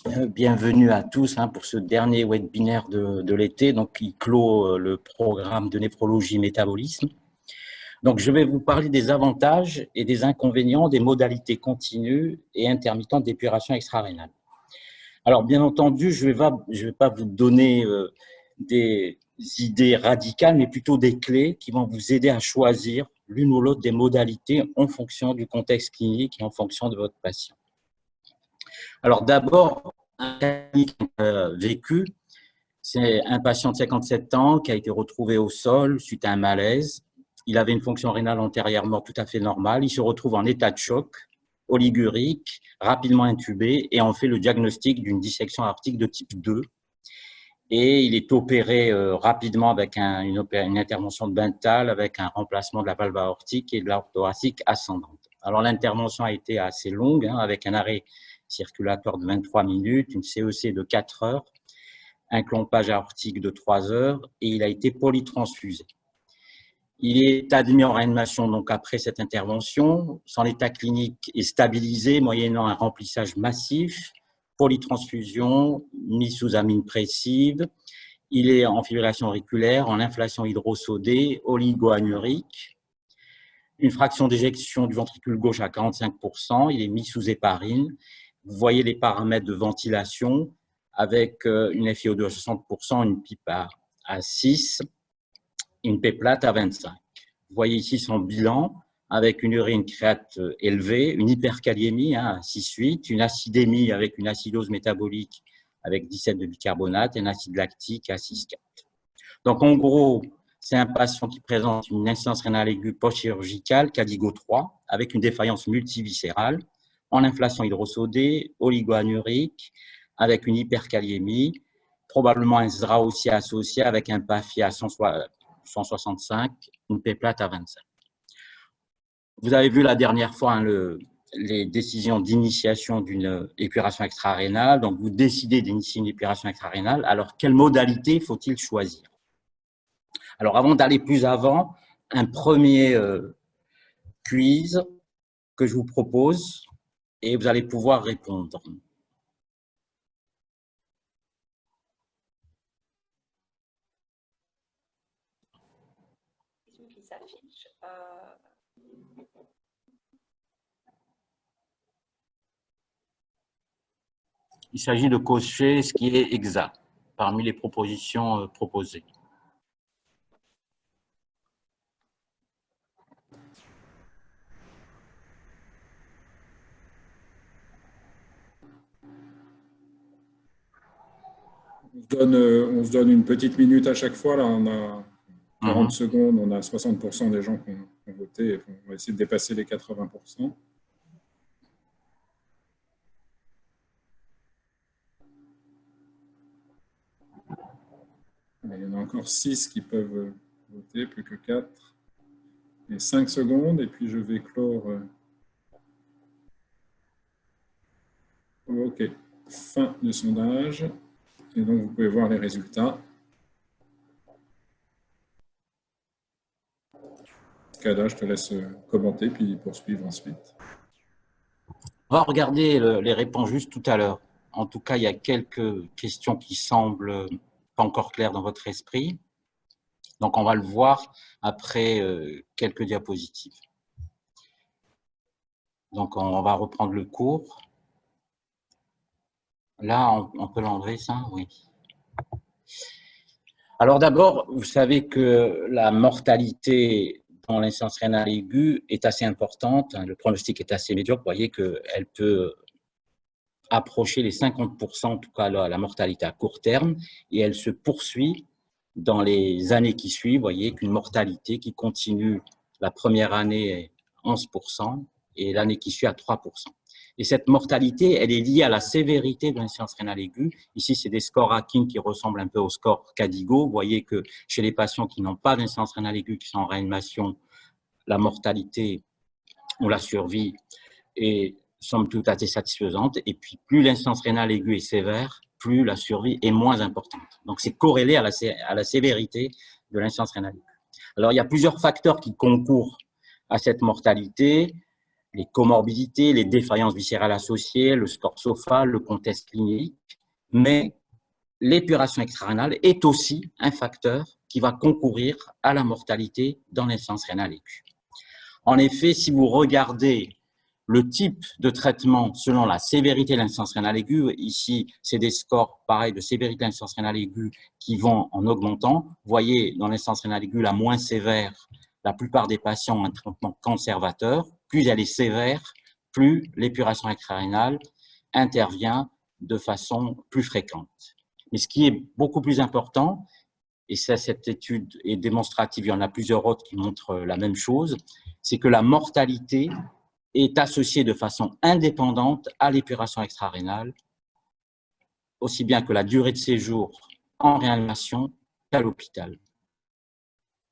Bienvenue à tous pour ce dernier webinaire de l'été, donc qui clôt le programme de néphrologie métabolisme. Donc, je vais vous parler des avantages et des inconvénients des modalités continues et intermittentes d'épuration extra-rénale. Alors, bien entendu, je vais pas vous donner des idées radicales, mais plutôt des clés qui vont vous aider à choisir l'une ou l'autre des modalités en fonction du contexte clinique et en fonction de votre patient. Alors d'abord, un cas vécu, c'est un patient de 57 ans qui a été retrouvé au sol suite à un malaise. Il avait une fonction rénale antérieurement tout à fait normale. Il se retrouve en état de choc, oligurique, rapidement intubé, et on fait le diagnostic d'une dissection aortique de type 2. Et il est opéré rapidement avec une intervention de Bentall, avec un remplacement de la valve aortique et de l'aorte thoracique ascendante. Alors l'intervention a été assez longue, avec un arrêt circulatoire de 23 minutes, une CEC de 4 heures, un clampage aortique de 3 heures, et il a été polytransfusé. Il est admis en réanimation donc après cette intervention. Son état clinique est stabilisé moyennant un remplissage massif, polytransfusion, mise sous aminpressive. Il est en fibrillation auriculaire, en inflation hydrosodée, oligoanurique. Une fraction d'éjection du ventricule gauche à 45%. Il est mis sous héparine. Vous voyez les paramètres de ventilation avec une FiO2 à 60%, une PIP à 6, une P plate à 25. Vous voyez ici son bilan avec une urine créate élevée, une hyperkaliémie à 6,8, une acidémie avec une acidose métabolique avec 17 de bicarbonate et un acide lactique à 6,4. Donc en gros, c'est un patient qui présente une insuffisance rénale aiguë post-chirurgicale, Cadigo 3, avec une défaillance multiviscérale, en inflation hydrosodée, oligoanurique, avec une hyperkaliémie, probablement un SDRA aussi associé avec un PAFI à 165, une P plate à 25. Vous avez vu la dernière fois les décisions d'initiation d'une épuration extra-rénale. Donc, vous décidez d'initier une épuration extra-rénale. Alors, quelle modalité faut-il choisir? Alors, avant d'aller plus avant, un premier quiz que je vous propose et vous allez pouvoir répondre. Il s'agit de cocher ce qui est exact parmi les propositions proposées. On se donne une petite minute à chaque fois. Là, on a 40 secondes, on a 60% des gens qui ont voté. On va essayer de dépasser les 80%. Il y en a encore 6 qui peuvent voter, plus que 4. Et 5 secondes, et puis je vais clore. OK, fin du sondage. Et donc, vous pouvez voir les résultats. Dans ce cas-là, je te laisse commenter, puis poursuivre ensuite. On va regarder les réponses juste tout à l'heure. En tout cas, il y a quelques questions qui semblent pas encore claires dans votre esprit. Donc, on va le voir après quelques diapositives. Donc, on va reprendre le cours. Là, on peut l'enlever, ça? Oui. Alors d'abord, vous savez que la mortalité dans l'insuffisance rénale aiguë est assez importante. Le pronostic est assez médiocre. Vous voyez qu'elle peut approcher les 50%, en tout cas la mortalité à court terme, et elle se poursuit dans les années qui suivent. Vous voyez qu'une mortalité qui continue la première année est 11% et l'année qui suit à 3%. Et cette mortalité, elle est liée à la sévérité de l'insuffisance rénale aiguë. Ici, c'est des scores Akin qui ressemblent un peu au score Cadigo. Vous voyez que chez les patients qui n'ont pas d'insuffisance rénale aiguë, qui sont en réanimation, la mortalité ou la survie est somme toute assez satisfaisante. Et puis, plus l'insuffisance rénale aiguë est sévère, plus la survie est moins importante. Donc, c'est corrélé à la sévérité de l'insuffisance rénale aiguë. Alors, il y a plusieurs facteurs qui concourent à cette mortalité. les comorbidités, les défaillances viscérales associées, le score SOFA, le contexte clinique, mais l'épuration extrarénale est aussi un facteur qui va concourir à la mortalité dans l'insuffisance rénale aiguë. En effet, si vous regardez le type de traitement selon la sévérité de l'insuffisance rénale aiguë, ici, c'est des scores pareils de sévérité de l'insuffisance rénale aiguë qui vont en augmentant. Vous voyez, dans l'insuffisance rénale aiguë la moins sévère, la plupart des patients ont un traitement conservateur. Plus elle est sévère, plus l'épuration extrarénale intervient de façon plus fréquente. Mais ce qui est beaucoup plus important, et ça, cette étude est démonstrative, il y en a plusieurs autres qui montrent la même chose, c'est que la mortalité est associée de façon indépendante à l'épuration extrarénale, aussi bien que la durée de séjour en réanimation qu'à l'hôpital.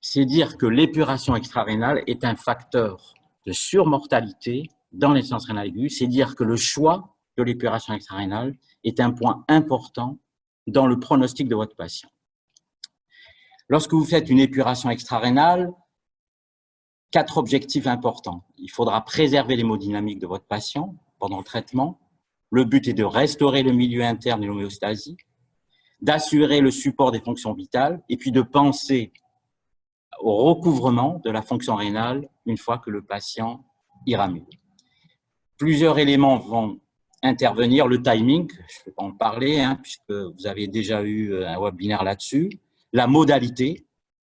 C'est dire que l'épuration extrarénale est un facteur de surmortalité dans l'insuffisance rénale aiguë, c'est dire que le choix de l'épuration extrarénale est un point important dans le pronostic de votre patient. Lorsque vous faites une épuration extrarénale, 4 objectifs importants. Il faudra préserver l'hémodynamique de votre patient pendant le traitement. Le but est de restaurer le milieu interne et l'homéostasie, d'assurer le support des fonctions vitales et puis de penser au recouvrement de la fonction rénale une fois que le patient ira mieux. Plusieurs éléments vont intervenir. Le timing, je ne vais pas en parler, puisque vous avez déjà eu un webinaire là-dessus. La modalité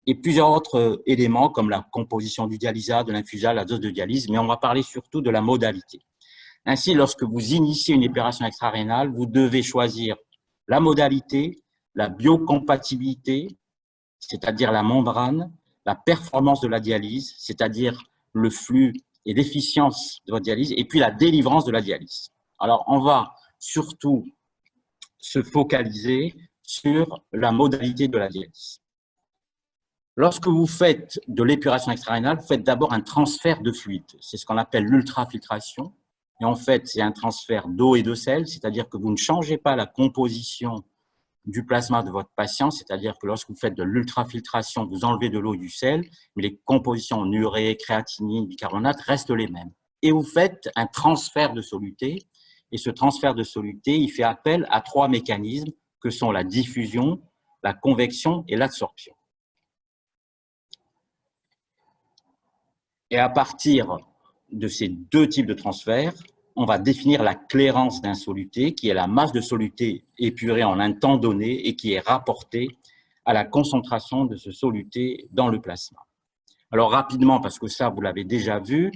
et plusieurs autres éléments comme la composition du dialysat, de l'infusat, la dose de dialyse, mais on va parler surtout de la modalité. Ainsi, lorsque vous initiez une épuration extrarénale, vous devez choisir la modalité, la biocompatibilité, c'est-à-dire la membrane, la performance de la dialyse, c'est-à-dire le flux et l'efficience de votre dialyse, et puis la délivrance de la dialyse. Alors, on va surtout se focaliser sur la modalité de la dialyse. Lorsque vous faites de l'épuration extrarénale, vous faites d'abord un transfert de fluide. C'est ce qu'on appelle l'ultrafiltration. Et en fait, c'est un transfert d'eau et de sel, c'est-à-dire que vous ne changez pas la composition du plasma de votre patient, c'est-à-dire que lorsque vous faites de l'ultrafiltration, vous enlevez de l'eau et du sel, mais les compositions en urée, créatinine, bicarbonate restent les mêmes. Et vous faites un transfert de soluté, et ce transfert de soluté, il fait appel à 3 mécanismes que sont la diffusion, la convection et l'absorption. Et à partir de ces 2 types de transferts, on va définir la clairance d'un soluté, qui est la masse de soluté épurée en un temps donné et qui est rapportée à la concentration de ce soluté dans le plasma. Alors rapidement, parce que ça, vous l'avez déjà vu,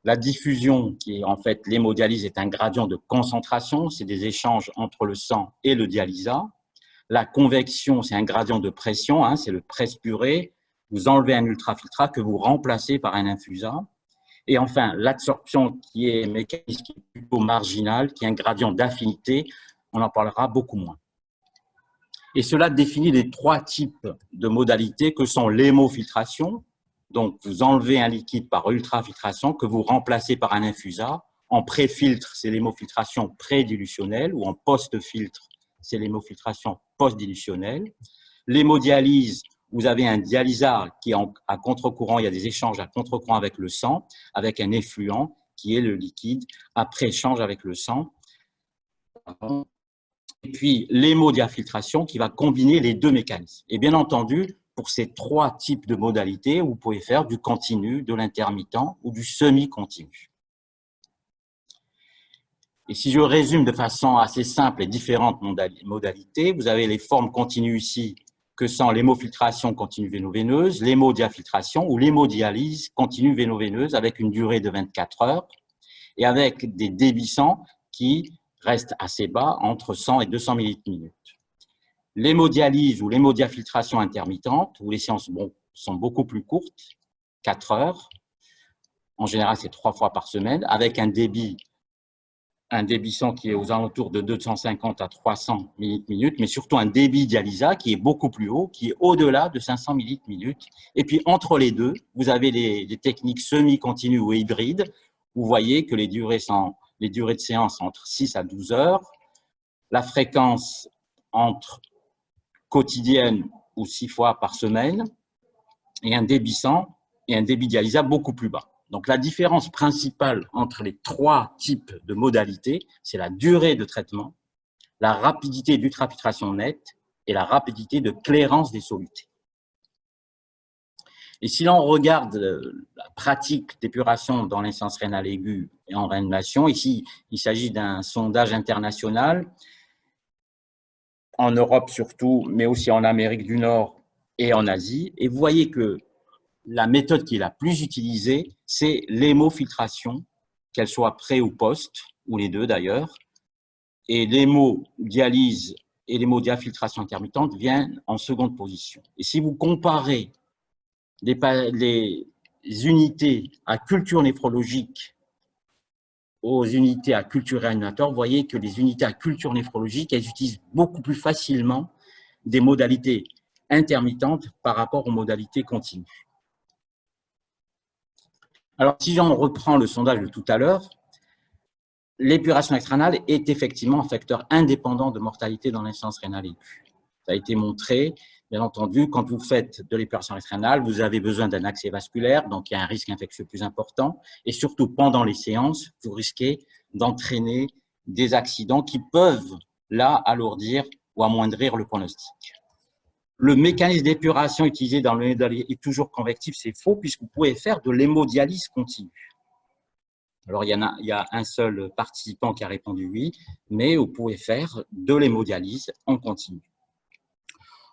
la diffusion, qui est en fait l'hémodialyse, est un gradient de concentration, c'est des échanges entre le sang et le dialysat. La convection, c'est un gradient de pression, c'est le presse-purée. Vous enlevez un ultrafiltrat que vous remplacez par un infusat. Et enfin, l'absorption qui est mécanique plutôt marginal, qui est un gradient d'affinité, on en parlera beaucoup moins. Et cela définit les 3 types de modalités que sont l'hémofiltration. Donc, vous enlevez un liquide par ultrafiltration que vous remplacez par un infusat. En pré-filtre, c'est l'hémofiltration pré-dilutionnelle ou en post-filtre, c'est l'hémofiltration post-dilutionnelle. L'hémodialyse, vous avez un dialysat qui est à contre-courant, il y a des échanges à contre-courant avec le sang, avec un effluent qui est le liquide, après échange avec le sang. Et puis l'hémodiafiltration qui va combiner les 2 mécanismes. Et bien entendu, pour ces 3 types de modalités, vous pouvez faire du continu, de l'intermittent ou du semi-continu. Et si je résume de façon assez simple les différentes modalités, vous avez les formes continues ici, que sont l'hémofiltration continue véno-veineuse, l'hémodiafiltration ou l'hémodialyse continue véno-veineuse avec une durée de 24 heures et avec des débits sang qui restent assez bas, entre 100 et 200 ml/min. L'hémodialyse ou l'hémodiafiltration intermittente, où les séances sont beaucoup plus courtes, 4 heures, en général c'est 3 fois par semaine, avec un débit sang qui est aux alentours de 250 à 300 ml/min, mais surtout un débit dialysat qui est beaucoup plus haut, qui est au-delà de 500 ml/min. Et puis, entre les deux, vous avez les techniques semi-continues ou hybrides. Vous voyez que les durées de séance entre 6 à 12 heures, la fréquence entre quotidienne ou 6 fois par semaine, et un débit sang et un débit dialysat beaucoup plus bas. Donc, la différence principale entre les trois types de modalités, c'est la durée de traitement, la rapidité d'ultrafiltration nette et la rapidité de clairance des solutés. Et si l'on regarde la pratique d'épuration dans l'insuffisance rénale aiguë et en réanimation, ici, il s'agit d'un sondage international, en Europe surtout, mais aussi en Amérique du Nord et en Asie. Et vous voyez que la méthode qui est la plus utilisée, c'est l'hémofiltration, qu'elle soit pré ou post, ou les deux d'ailleurs. Et l'hémodialyse et l'hémodiafiltration intermittente viennent en seconde position. Et si vous comparez les unités à culture néphrologique aux unités à culture réanimatoire, vous voyez que les unités à culture néphrologique, elles utilisent beaucoup plus facilement des modalités intermittentes par rapport aux modalités continues. Alors, si on reprend le sondage de tout à l'heure, l'épuration extra-rénale est effectivement un facteur indépendant de mortalité dans l'insuffisance rénale aiguë. Ça a été montré, bien entendu, quand vous faites de l'épuration extra-rénale, vous avez besoin d'un accès vasculaire, donc il y a un risque infectieux plus important, et surtout pendant les séances, vous risquez d'entraîner des accidents qui peuvent, là, alourdir ou amoindrir le pronostic. Le mécanisme d'épuration utilisé dans le hémodialyse est toujours convectif, c'est faux, puisque vous pouvez faire de l'hémodialyse continue. Alors, il y a un seul participant qui a répondu oui, mais vous pouvez faire de l'hémodialyse en continu.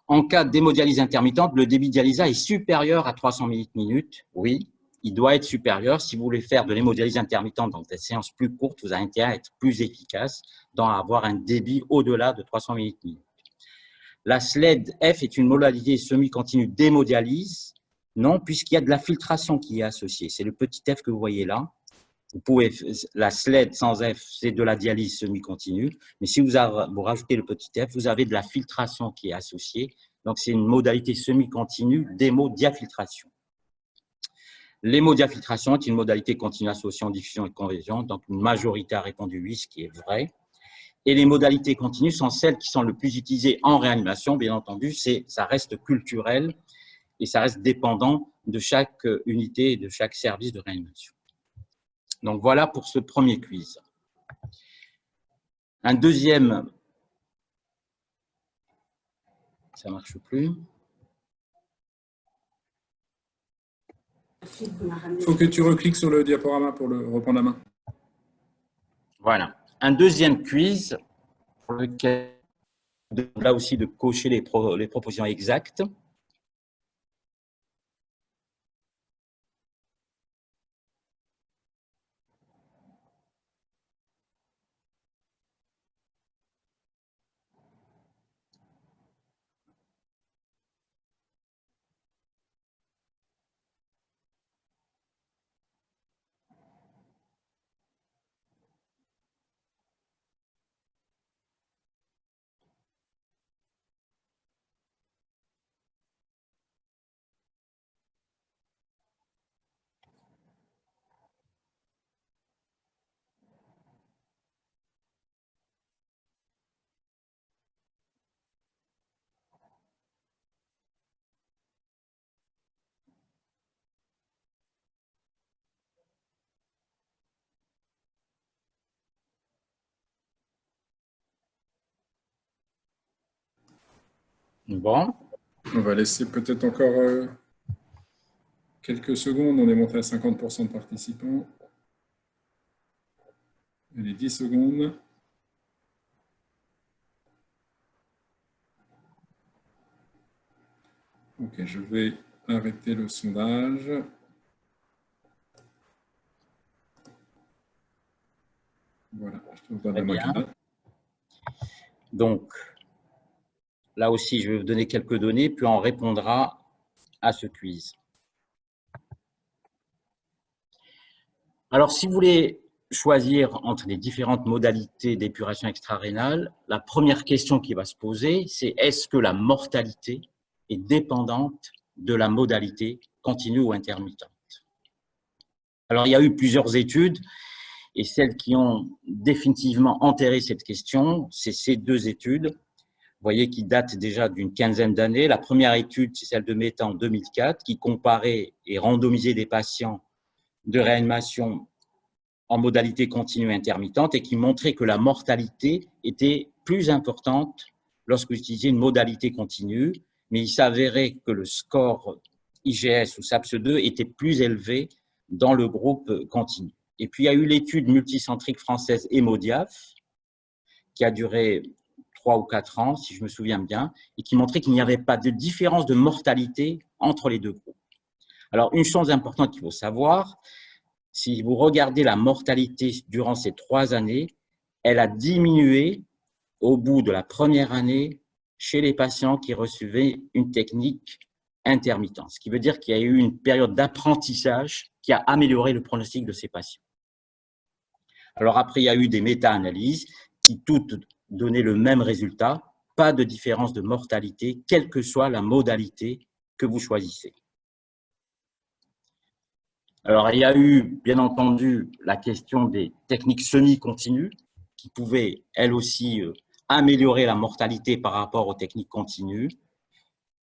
En cas d'hémodialyse intermittente, le débit dialysa est supérieur à 300 minutes. Oui, il doit être supérieur. Si vous voulez faire de l'hémodialyse intermittente dans des séances plus courtes, vous avez intérêt à être plus efficace, dans avoir un débit au-delà de 300 minutes. La SLED-F est une modalité semi-continue d'hémodialyse. Non, puisqu'il y a de la filtration qui est associée. C'est le petit f que vous voyez là. Vous pouvez, la SLED sans F, c'est de la dialyse semi-continue, mais si vous rajoutez le petit f, vous avez de la filtration qui est associée. Donc, c'est une modalité semi-continue d'hémodiafiltration. L'hémodiafiltration est une modalité continue associée en diffusion et conversion, donc une majorité a répondu oui, ce qui est vrai. Et les modalités continues sont celles qui sont le plus utilisées en réanimation, bien entendu, ça reste culturel et ça reste dépendant de chaque unité et de chaque service de réanimation. Donc, voilà pour ce premier quiz. Un deuxième, ça ne marche plus. Il faut que tu recliques sur le diaporama pour le reprendre la main. Voilà. Un deuxième quiz pour lequel, là aussi, de cocher les propositions exactes. Bon. On va laisser peut-être encore quelques secondes. On est monté à 50% de participants. Allez, 10 secondes. Ok, je vais arrêter le sondage. Voilà, je te donne la maquette. Donc, là aussi, je vais vous donner quelques données, puis on répondra à ce quiz. Alors, si vous voulez choisir entre les différentes modalités d'épuration extra-rénale, la première question qui va se poser, c'est est-ce que la mortalité est dépendante de la modalité continue ou intermittente? Alors, il y a eu plusieurs études, et celles qui ont définitivement enterré cette question, c'est ces deux études. Vous voyez qui datent déjà d'une quinzaine d'années. La première étude, c'est celle de Mehta en 2004, qui comparait et randomisait des patients de réanimation en modalité continue intermittente et qui montrait que la mortalité était plus importante lorsque vous utilisez une modalité continue, mais il s'avérait que le score IGS ou SAPS-2 était plus élevé dans le groupe continu. Et puis, il y a eu l'étude multicentrique française EMODIAF, qui a duré 3 ou 4 ans, si je me souviens bien, et qui montrait qu'il n'y avait pas de différence de mortalité entre les deux groupes. Alors, une chose importante qu'il faut savoir, si vous regardez la mortalité durant ces 3 années, elle a diminué au bout de la première année chez les patients qui recevaient une technique intermittente. Ce qui veut dire qu'il y a eu une période d'apprentissage qui a amélioré le pronostic de ces patients. Alors après, il y a eu des méta-analyses qui toutes donnaient le même résultat, pas de différence de mortalité, quelle que soit la modalité que vous choisissez. Alors, il y a eu, bien entendu, la question des techniques semi-continues qui pouvaient, elles aussi, améliorer la mortalité par rapport aux techniques continues.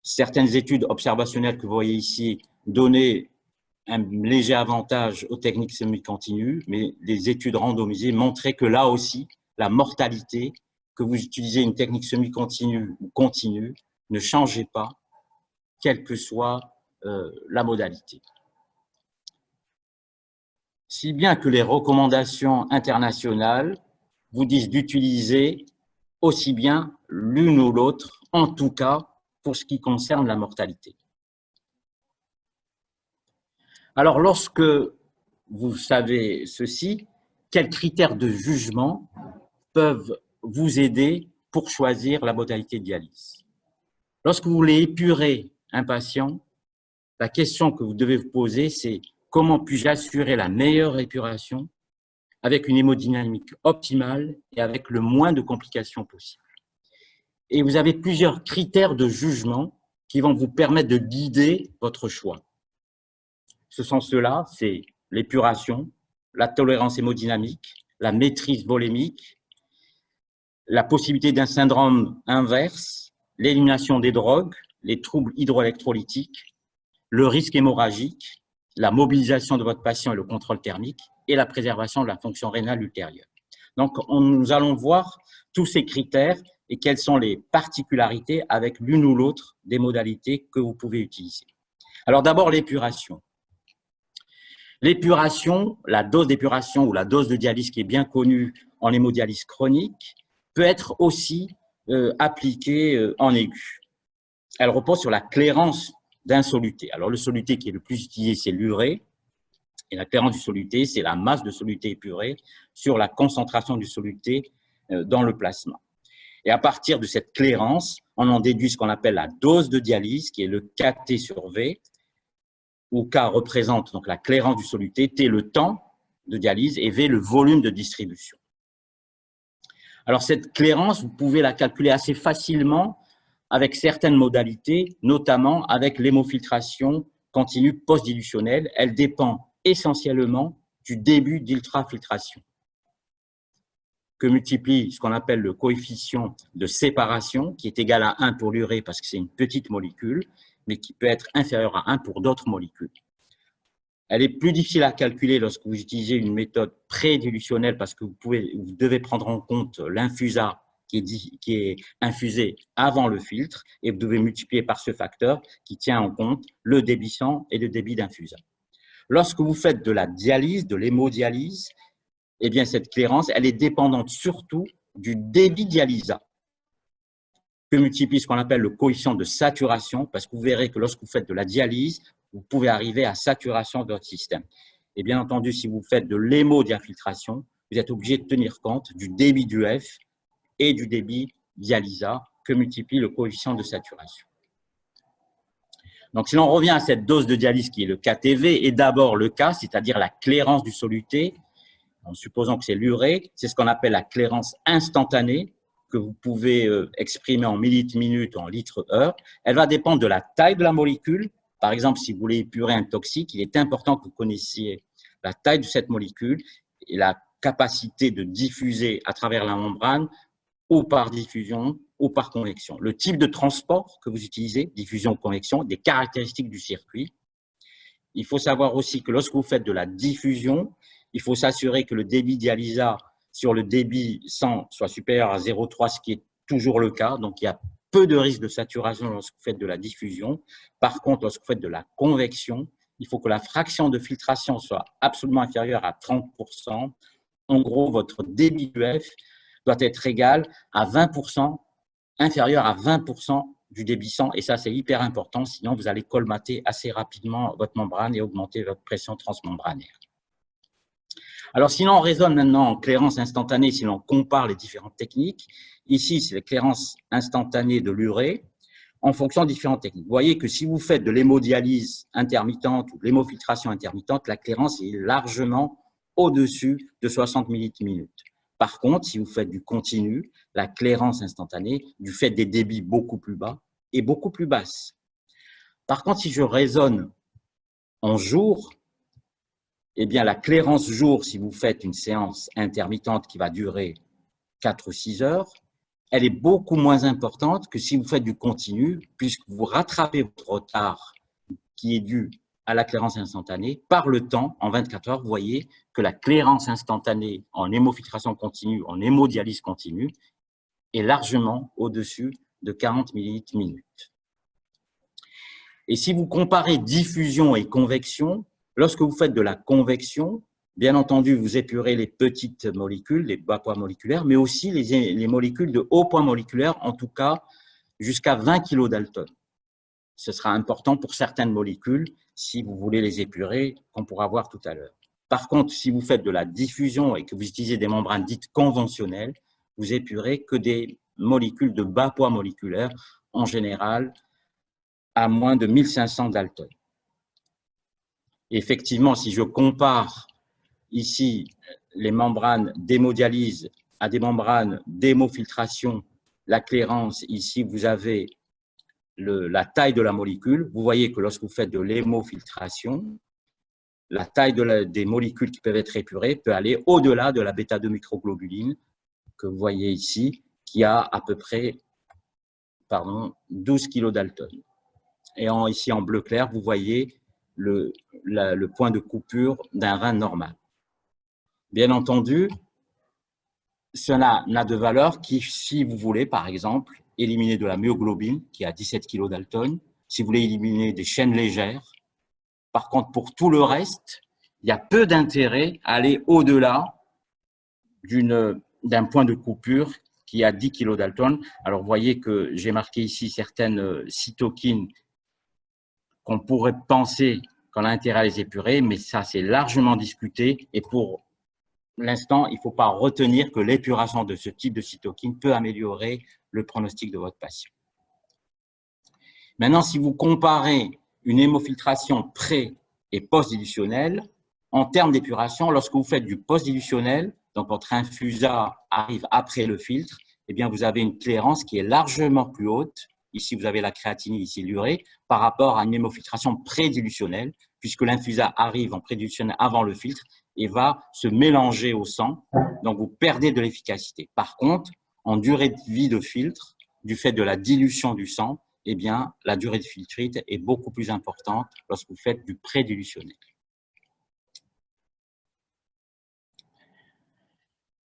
Certaines études observationnelles que vous voyez ici donnaient un léger avantage aux techniques semi-continues, mais les études randomisées montraient que là aussi, la mortalité, que vous utilisez une technique semi-continue ou continue, ne changeait pas, quelle que soit la modalité. Si bien que les recommandations internationales vous disent d'utiliser aussi bien l'une ou l'autre, en tout cas pour ce qui concerne la mortalité. Alors, lorsque vous savez ceci, quels critères de jugement peuvent vous aider pour choisir la modalité de dialyse? Lorsque vous voulez épurer un patient, la question que vous devez vous poser, c'est comment puis-je assurer la meilleure épuration avec une hémodynamique optimale et avec le moins de complications possible. Et vous avez plusieurs critères de jugement qui vont vous permettre de guider votre choix. Ce sont ceux-là, c'est l'épuration, la tolérance hémodynamique, la maîtrise volémique, la possibilité d'un syndrome inverse, l'élimination des drogues, les troubles hydroélectrolytiques, le risque hémorragique, la mobilisation de votre patient et le contrôle thermique, et la préservation de la fonction rénale ultérieure. Donc, nous allons voir tous ces critères et quelles sont les particularités avec l'une ou l'autre des modalités que vous pouvez utiliser. Alors d'abord, l'épuration. L'épuration, la dose d'épuration ou la dose de dialyse qui est bien connue en hémodialyse chronique, peut être aussi appliquée en aigu. Elle repose sur la clairance d'un soluté. Alors le soluté qui est le plus utilisé, c'est l'urée. Et la clairance du soluté, c'est la masse de soluté épuré sur la concentration du soluté dans le plasma. Et à partir de cette clairance, on en déduit ce qu'on appelle la dose de dialyse, qui est le KT sur V, où K représente donc la clairance du soluté, T le temps de dialyse et V le volume de distribution. Alors cette clairance, vous pouvez la calculer assez facilement avec certaines modalités, notamment avec l'hémofiltration continue post-dilutionnelle. Elle dépend essentiellement du début d'ultrafiltration, que multiplie ce qu'on appelle le coefficient de séparation, qui est égal à 1 pour l'urée parce que c'est une petite molécule, mais qui peut être inférieur à 1 pour d'autres molécules. Elle est plus difficile à calculer lorsque vous utilisez une méthode pré-dilutionnelle parce que vous devez prendre en compte l'infusat qui est infusé avant le filtre et vous devez multiplier par ce facteur qui tient en compte le débit sang et le débit d'infusat. Lorsque vous faites de la dialyse, de l'hémodialyse, eh bien cette clairance, elle est dépendante surtout du débit dialysat, que multiplie ce qu'on appelle le coefficient de saturation, parce que vous verrez que lorsque vous faites de la dialyse, vous pouvez arriver à saturation de votre système. Et bien entendu, si vous faites de l'hémodiafiltration, vous êtes obligé de tenir compte du débit du F et du débit dialysat que multiplie le coefficient de saturation. Donc, si l'on revient à cette dose de dialyse qui est le KTV, et d'abord le K, c'est-à-dire la clairance du soluté, en supposant que c'est l'urée, c'est ce qu'on appelle la clairance instantanée, que vous pouvez exprimer en millilitres minute ou en litres heure. Elle va dépendre de la taille de la molécule. Par exemple, si vous voulez épurer un toxique, il est important que vous connaissiez la taille de cette molécule et la capacité de diffuser à travers la membrane ou par diffusion ou par convection. Le type de transport que vous utilisez, diffusion ou convection, des caractéristiques du circuit. il faut savoir aussi que lorsque vous faites de la diffusion, il faut s'assurer que le débit dialysat sur le débit 100 soit supérieur à 0,3, ce qui est toujours le cas. Donc, il y a peu de risque de saturation lorsque vous faites de la diffusion. Par contre, lorsque vous faites de la convection, il faut que la fraction de filtration soit absolument inférieure à 30%. En gros, votre débit UF doit être égal à 20%, inférieur à 20% du débit 100, et ça, c'est hyper important, sinon vous allez colmater assez rapidement votre membrane et augmenter votre pression transmembranaire. Alors, sinon, on raisonne maintenant en clairance instantanée si l'on compare les différentes techniques. Ici, c'est la clairance instantanée de l'urée en fonction de différentes techniques. Vous voyez que si vous faites de l'hémodialyse intermittente ou de l'hémofiltration intermittente, la clairance est largement au-dessus de 60 ml/min. Par contre, si vous faites du continu, la clairance instantanée, du fait des débits beaucoup plus bas, est beaucoup plus basse. Par contre, si je raisonne en jours, eh bien, la clairance jour, si vous faites une séance intermittente qui va durer 4 ou 6 heures, elle est beaucoup moins importante que si vous faites du continu, puisque vous rattrapez votre retard qui est dû à la clairance instantanée par le temps. En 24 heures, vous voyez que la clairance instantanée en hémofiltration continue, en hémodialyse continue, est largement au-dessus de 40 ml/min. Et si vous comparez diffusion et convection, lorsque vous faites de la convection, bien entendu, vous épurez les petites molécules, les bas poids moléculaires, mais aussi les molécules de haut poids moléculaire, en tout cas jusqu'à 20 kg Dalton. Ce sera important pour certaines molécules si vous voulez les épurer, qu'on pourra voir tout à l'heure. Par contre, si vous faites de la diffusion et que vous utilisez des membranes dites conventionnelles, vous épurez que des molécules de bas poids moléculaire, en général, à moins de 1500 Dalton. Effectivement, si je compare ici les membranes d'hémodialyse à des membranes d'hémofiltration, la clairance, ici vous avez la taille de la molécule. Vous voyez que lorsque vous faites de l'hémofiltration, la taille des molécules qui peuvent être épurées peut aller au-delà de la bêta-2 microglobuline que vous voyez ici, qui a à peu près 12 kg Dalton. Et ici en bleu clair, vous voyez le point de coupure d'un rein normal. Bien entendu, cela n'a de valeur que si vous voulez, par exemple, éliminer de la myoglobine, qui a 17 kg Dalton, si vous voulez éliminer des chaînes légères. Par contre, pour tout le reste, il y a peu d'intérêt à aller au-delà d'un point de coupure qui a 10 kg Dalton. Alors, vous voyez que j'ai marqué ici certaines cytokines qu'on pourrait penser qu'on a intérêt à les épurer, mais ça, c'est largement discuté. Et pour l'instant, il ne faut pas retenir que l'épuration de ce type de cytokine peut améliorer le pronostic de votre patient. Maintenant, si vous comparez une hémofiltration pré- et post-dilutionnelle, en termes d'épuration, lorsque vous faites du post-dilutionnel, donc votre infusat arrive après le filtre, eh bien vous avez une clairance qui est largement plus haute. Ici, vous avez la créatinine, ici l'urée, par rapport à une hémofiltration pré-dilutionnelle, puisque l'infusat arrive en pré-dilutionnel avant le filtre et va se mélanger au sang, donc vous perdez de l'efficacité. Par contre, en durée de vie de filtre, du fait de la dilution du sang, eh bien, la durée de filtrite est beaucoup plus importante lorsque vous faites du pré-dilutionnel.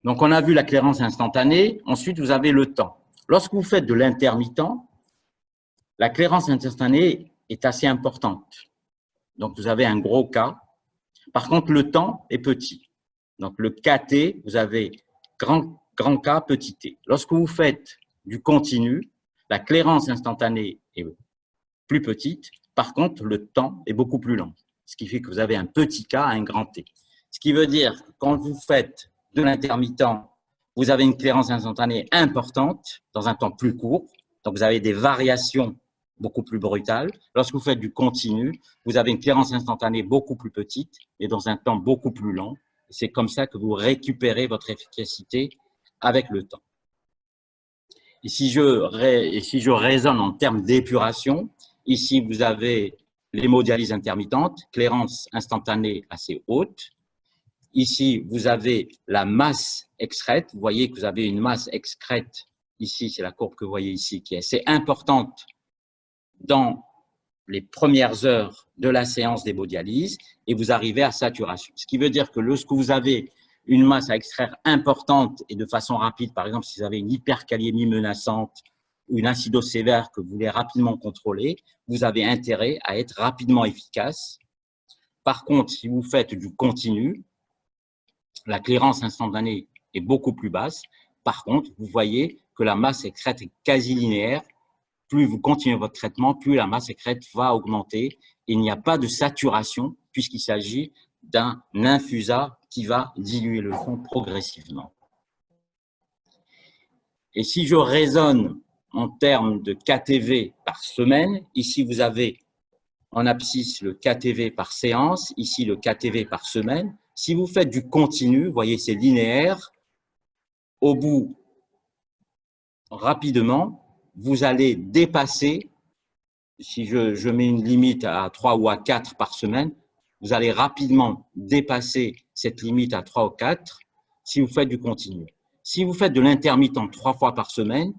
Donc, on a vu la clairance instantanée. Ensuite, vous avez le temps. Lorsque vous faites de l'intermittent, la clairance instantanée est assez importante. Donc, vous avez un gros K. Par contre, le temps est petit. Donc, le KT, vous avez grand K, petit t. Lorsque vous faites du continu, la clairance instantanée est plus petite. Par contre, le temps est beaucoup plus long. Ce qui fait que vous avez un petit K, un grand T. Ce qui veut dire que quand vous faites de l'intermittent, vous avez une clairance instantanée importante dans un temps plus court. Donc, vous avez des variations beaucoup plus brutales. Lorsque vous faites du continu, vous avez une clairance instantanée beaucoup plus petite et dans un temps beaucoup plus long. C'est comme ça que vous récupérez votre efficacité avec le temps. Et si je raisonne en termes d'épuration, ici, vous avez l'hémodialyse intermittente, clairance instantanée assez haute. Ici, vous avez la masse excrète. Vous voyez que vous avez une masse excrète. Ici, c'est la courbe que vous voyez ici, qui est assez importante dans les premières heures de la séance d'hémodialyse et vous arrivez à saturation. Ce qui veut dire que lorsque vous avez une masse à extraire importante et de façon rapide, par exemple, si vous avez une hyperkaliémie menaçante ou une acidose sévère que vous voulez rapidement contrôler, vous avez intérêt à être rapidement efficace. Par contre, si vous faites du continu, la clairance instantanée est beaucoup plus basse. Par contre, vous voyez que la masse excrète est quasi linéaire. Plus vous continuez votre traitement, plus la masse excrète va augmenter. Il n'y a pas de saturation puisqu'il s'agit d'un infusat qui va diluer le fond progressivement. Et si je raisonne en termes de KTV par semaine, ici vous avez en abscisse le KTV par séance, ici le KTV par semaine. Si vous faites du continu, vous voyez c'est linéaire, au bout, rapidement, vous allez dépasser, si je mets une limite à 3 ou à 4 par semaine, vous allez rapidement dépasser cette limite à 3 ou 4 si vous faites du continu. Si vous faites de l'intermittent 3 fois par semaine,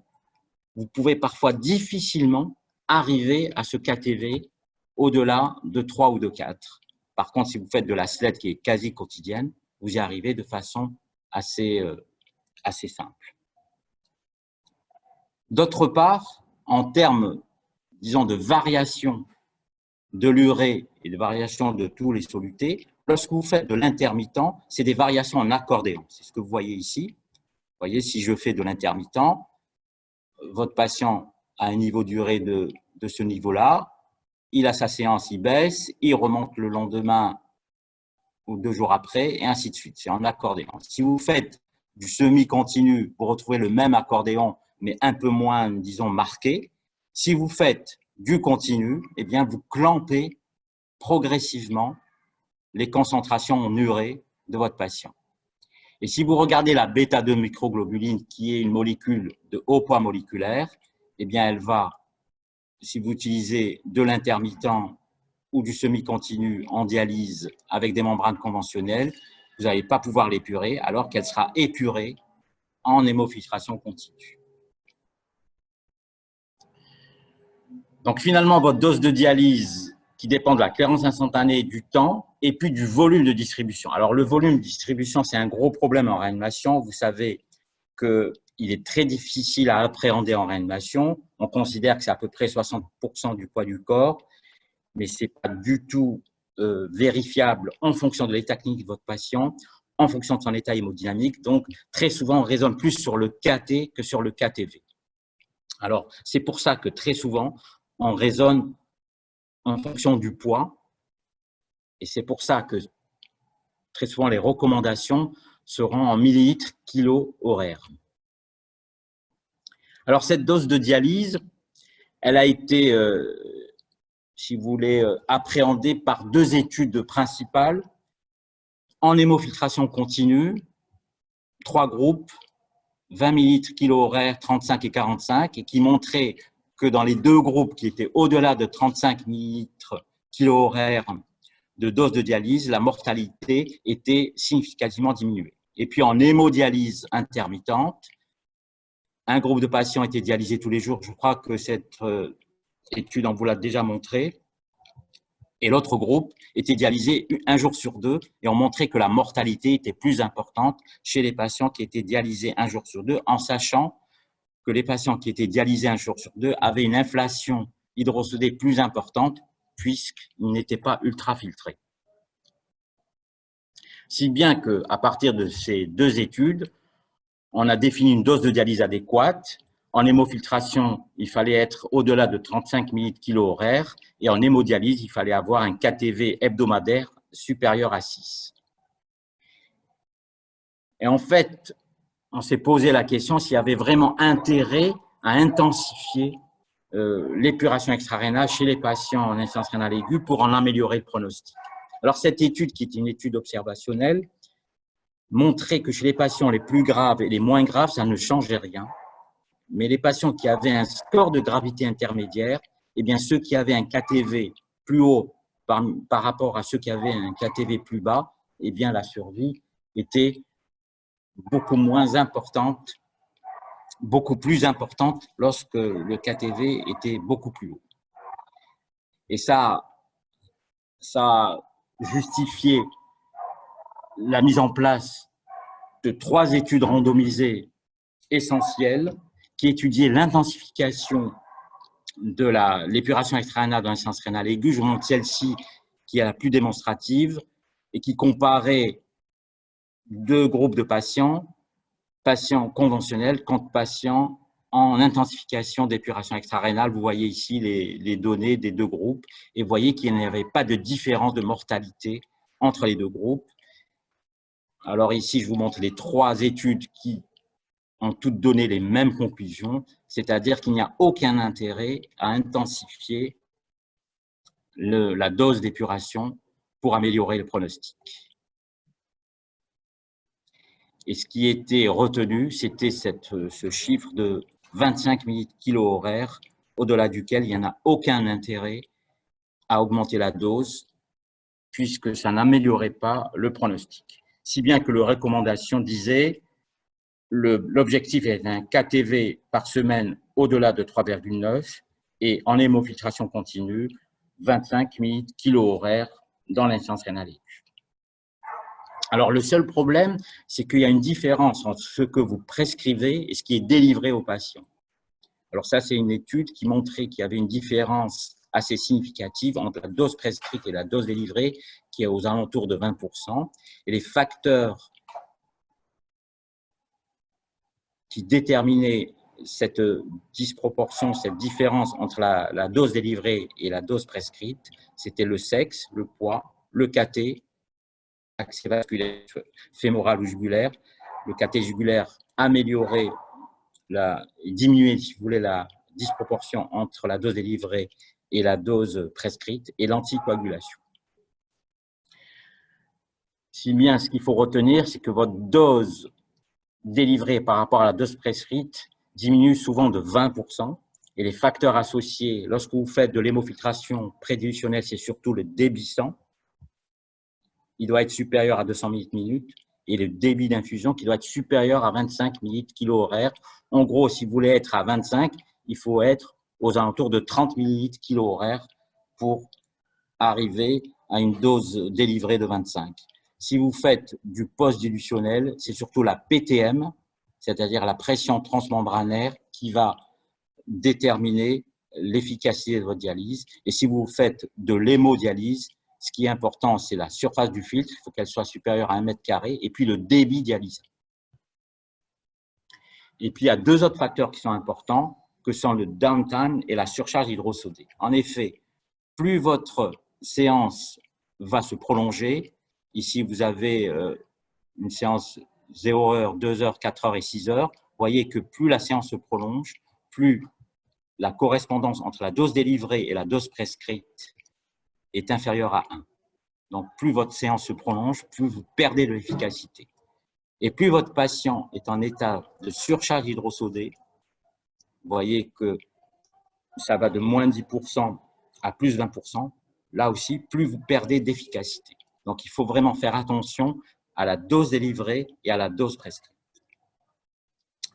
vous pouvez parfois difficilement arriver à ce KTV au-delà de 3 ou de 4. Par contre, si vous faites de la SLED qui est quasi quotidienne, vous y arrivez de façon assez simple. D'autre part, en termes, disons, de variation de l'urée et de variation de tous les solutés, lorsque vous faites de l'intermittent, c'est des variations en accordéon. C'est ce que vous voyez ici. Vous voyez, si je fais de l'intermittent, votre patient a un niveau d'urée de ce niveau-là, il a sa séance, il baisse, il remonte le lendemain ou 2 jours après, et ainsi de suite. C'est en accordéon. Si vous faites du semi-continu, vous retrouvez le même accordéon, mais un peu moins, disons, marqué. Si vous faites du continu, eh bien, vous clampez progressivement les concentrations en urée de votre patient. Et si vous regardez la bêta-2 microglobuline, qui est une molécule de haut poids moléculaire, eh bien, elle va, si vous utilisez de l'intermittent ou du semi-continu en dialyse avec des membranes conventionnelles, vous n'allez pas pouvoir l'épurer, alors qu'elle sera épurée en hémofiltration continue. Donc, finalement, votre dose de dialyse qui dépend de la clairance instantanée, du temps et puis du volume de distribution. Alors, le volume de distribution, c'est un gros problème en réanimation. Vous savez qu'il est très difficile à appréhender en réanimation. On considère que c'est à peu près 60% du poids du corps, mais ce n'est pas du tout vérifiable en fonction de l'état clinique de votre patient, en fonction de son état hémodynamique. Donc, très souvent, on raisonne plus sur le KT que sur le KTV. Alors, c'est pour ça que très souvent, on raisonne en fonction du poids. Et c'est pour ça que très souvent, les recommandations seront en millilitres kilo horaire. Alors, cette dose de dialyse, elle a été, si vous voulez, appréhendée par 2 études principales en hémofiltration continue, 3 groupes, 20 millilitres kilo horaire, 35 et 45, et qui montraient que dans les 2 groupes qui étaient au-delà de 35 millilitres kilo horaire de dose de dialyse, la mortalité était significativement diminuée. Et puis en hémodialyse intermittente, un groupe de patients était dialysé tous les jours. Je crois que cette étude, on vous l'a déjà montré. Et l'autre groupe était dialysé 1 jour sur 2 et on montrait que la mortalité était plus importante chez les patients qui étaient dialysés 1 jour sur 2, en sachant que les patients qui étaient dialysés 1 jour sur 2 avaient une inflation hydrosodée plus importante puisqu'ils n'étaient pas ultra-filtrés. Si bien qu'à partir de ces 2 études, on a défini une dose de dialyse adéquate. En hémofiltration, il fallait être au-delà de 35 millilitres kilo horaire et en hémodialyse, il fallait avoir un KTV hebdomadaire supérieur à 6. Et en fait, on s'est posé la question s'il y avait vraiment intérêt à intensifier l'épuration extra-rénale chez les patients en insuffisance rénale aiguë pour en améliorer le pronostic. Alors, cette étude, qui est une étude observationnelle, montrait que chez les patients les plus graves et les moins graves, ça ne changeait rien. Mais les patients qui avaient un score de gravité intermédiaire, eh bien, ceux qui avaient un KTV plus haut par rapport à ceux qui avaient un KTV plus bas, eh bien, la survie était beaucoup moins importante, beaucoup plus importante lorsque le KTV était beaucoup plus haut. Et ça a justifié la mise en place de 3 études randomisées essentielles qui étudiaient l'intensification de l'épuration extra-rénale dans l'insuffisance rénale aiguë. Je vous montre celle-ci qui est la plus démonstrative et qui comparait 2 groupes de patients conventionnels contre patients en intensification d'épuration extra-rénale. Vous voyez ici les données des 2 groupes et vous voyez qu'il n'y avait pas de différence de mortalité entre les 2 groupes. Alors ici, je vous montre les 3 études qui ont toutes donné les mêmes conclusions, c'est-à-dire qu'il n'y a aucun intérêt à intensifier la dose d'épuration pour améliorer le pronostic. Et ce qui était retenu, c'était ce chiffre de 25 millilitres/kilo-horaire, au-delà duquel il n'y en a aucun intérêt à augmenter la dose, puisque ça n'améliorait pas le pronostic. Si bien que les recommandations disaient l'objectif est un KTV par semaine au-delà de 3,9 et en hémofiltration continue, 25 millilitres/kilo-horaire dans l'insuffisance rénale aiguë. Alors, le seul problème, c'est qu'il y a une différence entre ce que vous prescrivez et ce qui est délivré aux patients. Alors ça, c'est une étude qui montrait qu'il y avait une différence assez significative entre la dose prescrite et la dose délivrée, qui est aux alentours de 20%. Et les facteurs qui déterminaient cette disproportion, cette différence entre la dose délivrée et la dose prescrite, c'était le sexe, le poids, le KT, accès vasculaire fémoral ou jugulaire. Le KT jugulaire améliorait, diminuait, si vous voulez, la disproportion entre la dose délivrée et la dose prescrite, et l'anticoagulation. Si bien, ce qu'il faut retenir, c'est que votre dose délivrée par rapport à la dose prescrite diminue souvent de 20%, et les facteurs associés, lorsque vous faites de l'hémofiltration prédilutionnelle, c'est surtout le débit sang. Il doit être supérieur à 200 ml/minute, et le débit d'infusion qui doit être supérieur à 25 millilitres/kilo-horaire. En gros, si vous voulez être à 25, il faut être aux alentours de 30 millilitres/kilo-horaire pour arriver à une dose délivrée de 25. Si vous faites du post-dilutionnel, c'est surtout la PTM, c'est-à-dire la pression transmembranaire, qui va déterminer l'efficacité de votre dialyse. Et si vous faites de l'hémodialyse, ce qui est important, c'est la surface du filtre, il faut qu'elle soit supérieure à 1 mètre carré, et puis le débit dialysé. Et puis, il y a 2 autres facteurs qui sont importants, que sont le downtime et la surcharge hydrosodée. En effet, plus votre séance va se prolonger, ici vous avez une séance 0 heure, 2 heures, 4 heures et 6 heures, vous voyez que plus la séance se prolonge, plus la correspondance entre la dose délivrée et la dose prescrite est inférieure à 1. Donc, plus votre séance se prolonge, plus vous perdez de l'efficacité. Et plus votre patient est en état de surcharge hydrosodée, vous voyez que ça va de moins 10% à plus 20%. Là aussi, plus vous perdez d'efficacité. Donc, il faut vraiment faire attention à la dose délivrée et à la dose prescrite.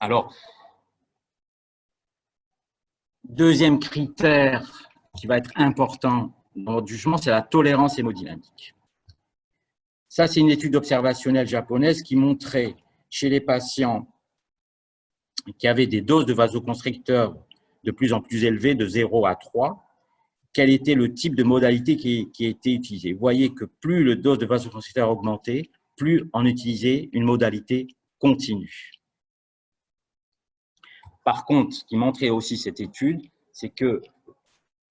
Alors, deuxième critère qui va être important dans votre jugement, c'est la tolérance hémodynamique. Ça, c'est une étude observationnelle japonaise qui montrait chez les patients qui avaient des doses de vasoconstricteurs de plus en plus élevées, de 0 à 3, quel était le type de modalité qui a été utilisé. Vous voyez que plus le dose de vasoconstricteur augmentait, plus on utilisait une modalité continue. Par contre, ce qui montrait aussi cette étude, c'est que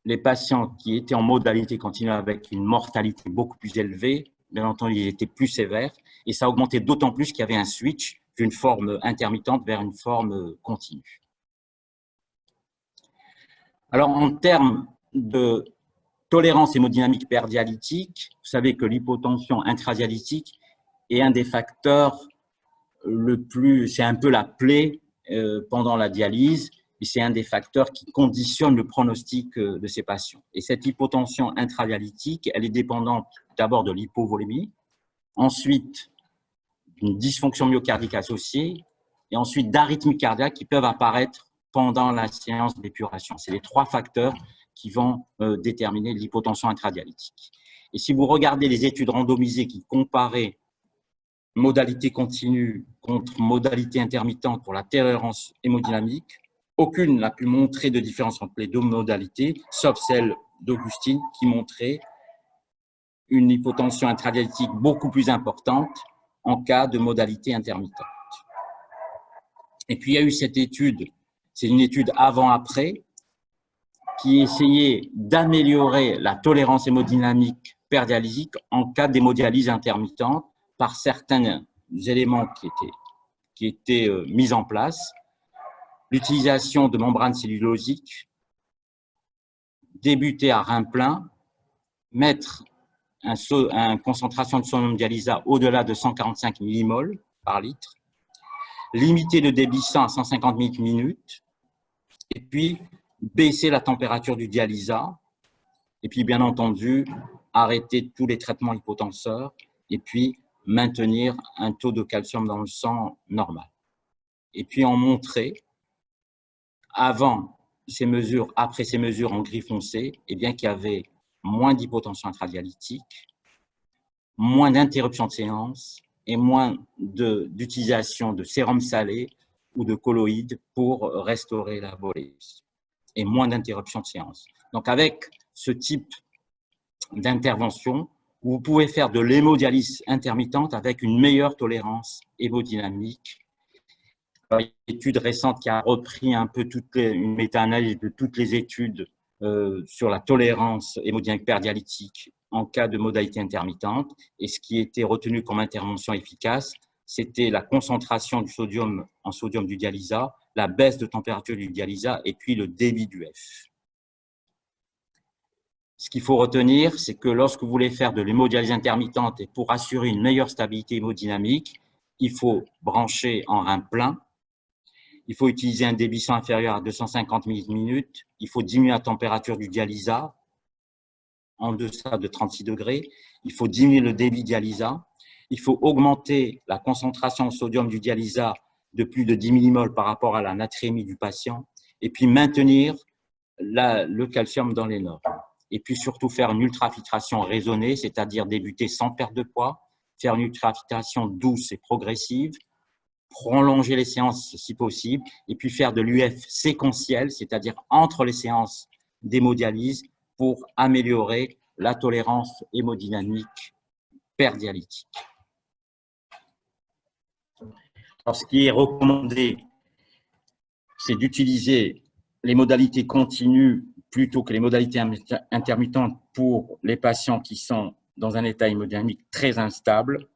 les patients qui étaient en modalité continue avec une mortalité beaucoup plus élevée, bien entendu, ils étaient plus sévères, et ça augmentait d'autant plus qu'il y avait un switch d'une forme intermittente vers une forme continue. Alors, en termes de tolérance hémodynamique perdialytique, vous savez que l'hypotension intradialytique est un des facteurs c'est un peu la plaie pendant la dialyse, et c'est un des facteurs qui conditionne le pronostic de ces patients. Et cette hypotension intradialytique, elle est dépendante d'abord de l'hypovolémie, ensuite d'une dysfonction myocardique associée, et ensuite d'arythmies cardiaques qui peuvent apparaître pendant la séance d'épuration. C'est les 3 facteurs qui vont déterminer l'hypotension intradialytique. Et si vous regardez les études randomisées qui comparaient modalité continue contre modalité intermittente pour la tolérance hémodynamique, aucune n'a pu montrer de différence entre les deux modalités, sauf celle d'Augustine qui montrait une hypotension intradialytique beaucoup plus importante en cas de modalité intermittente. Et puis, il y a eu cette étude, c'est une étude avant-après, qui essayait d'améliorer la tolérance hémodynamique perdialysique en cas d'hémodialyse intermittente par certains éléments qui étaient mis en place. L'utilisation de membranes cellulosiques, débuter à rein plein, mettre une concentration de sodium dialysat au-delà de 145 millimoles par litre, limiter le débit 100 à 150 minutes, et puis baisser la température du dialysat, et puis bien entendu, arrêter tous les traitements hypotenseurs, et puis maintenir un taux de calcium dans le sang normal. Et puis en montrer, avant ces mesures, après ces mesures en gris foncé, eh bien qu'il y avait moins d'hypotension intradialytique, moins d'interruption de séance et moins d'utilisation de sérum salé ou de colloïdes pour restaurer la volémie et moins d'interruption de séance. Donc, avec ce type d'intervention, vous pouvez faire de l'hémodialyse intermittente avec une meilleure tolérance hémodynamique. Il y a une étude récente qui a repris un peu une méta-analyse de toutes les études sur la tolérance hémodynamique perdialytique en cas de modalité intermittente. Et ce qui était retenu comme intervention efficace, c'était la concentration du sodium en sodium du dialysat, la baisse de température du dialysat et puis le débit du F. Ce qu'il faut retenir, c'est que lorsque vous voulez faire de l'hémodialyse intermittente et pour assurer une meilleure stabilité hémodynamique, il faut brancher en rein plein. Il faut utiliser un débit sang inférieur à 250 minutes. Il faut diminuer la température du dialysat en deçà de 36 degrés. Il faut diminuer le débit dialysat. Il faut augmenter la concentration en sodium du dialysat de plus de 10 millimoles par rapport à la natrémie du patient. Et puis maintenir le calcium dans les normes. Et puis surtout faire une ultrafiltration raisonnée, c'est-à-dire débuter sans perte de poids, faire une ultrafiltration douce et progressive, prolonger les séances si possible, et puis faire de l'UF séquentiel, c'est-à-dire entre les séances d'hémodialyse pour améliorer la tolérance hémodynamique perdialytique. Alors, ce qui est recommandé, c'est d'utiliser les modalités continues plutôt que les modalités intermittentes pour les patients qui sont dans un état hémodynamique très instable,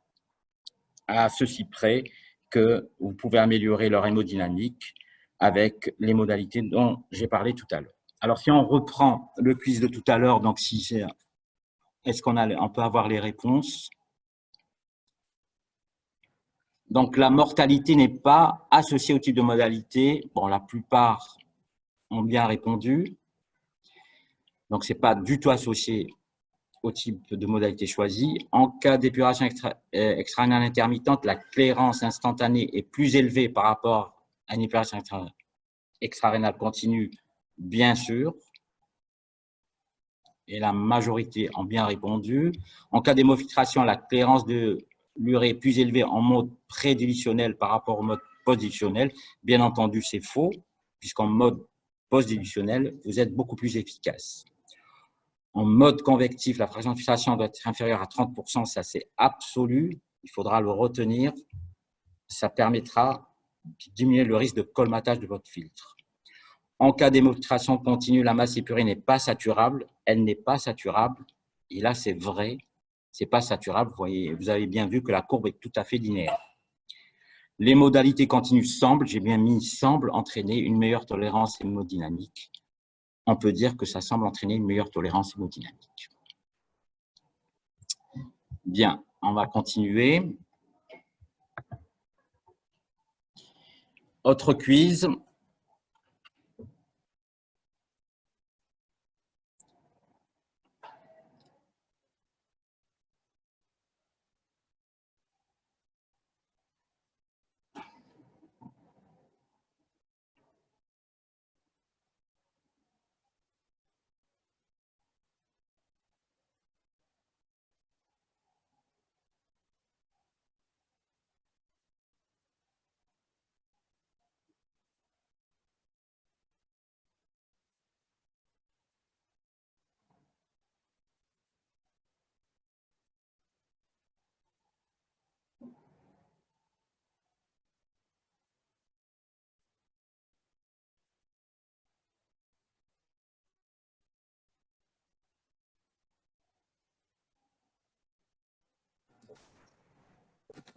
à ceci près que vous pouvez améliorer leur hémodynamique avec les modalités dont j'ai parlé tout à l'heure. Alors, si on reprend le quiz de tout à l'heure, donc est-ce qu'on peut avoir les réponses? Donc, la mortalité n'est pas associée au type de modalité. Bon, la plupart ont bien répondu. Donc, ce n'est pas du tout associé au type de modalité choisie. En cas d'épuration extrarénale intermittente, la clairance instantanée est plus élevée par rapport à une épuration extrarénale continue, bien sûr. Et la majorité ont bien répondu. En cas d'hémofiltration, la clairance de l'urée est plus élevée en mode prédilutionnel par rapport au mode postdilutionnel. Bien entendu, c'est faux, puisqu'en mode postdilutionnel, vous êtes beaucoup plus efficace. En mode convectif, la fraction de filtration doit être inférieure à 30%, ça c'est absolu, il faudra le retenir, ça permettra de diminuer le risque de colmatage de votre filtre. En cas d'hémofiltration continue, la masse épurée n'est pas saturable, elle n'est pas saturable, et là c'est vrai, c'est pas saturable, vous avez bien vu que la courbe est tout à fait linéaire. Les modalités continues semblent, j'ai bien mis semble entraîner une meilleure tolérance hémodynamique. On peut dire que ça semble entraîner une meilleure tolérance hémodynamique. Bien, on va continuer. Autre quiz.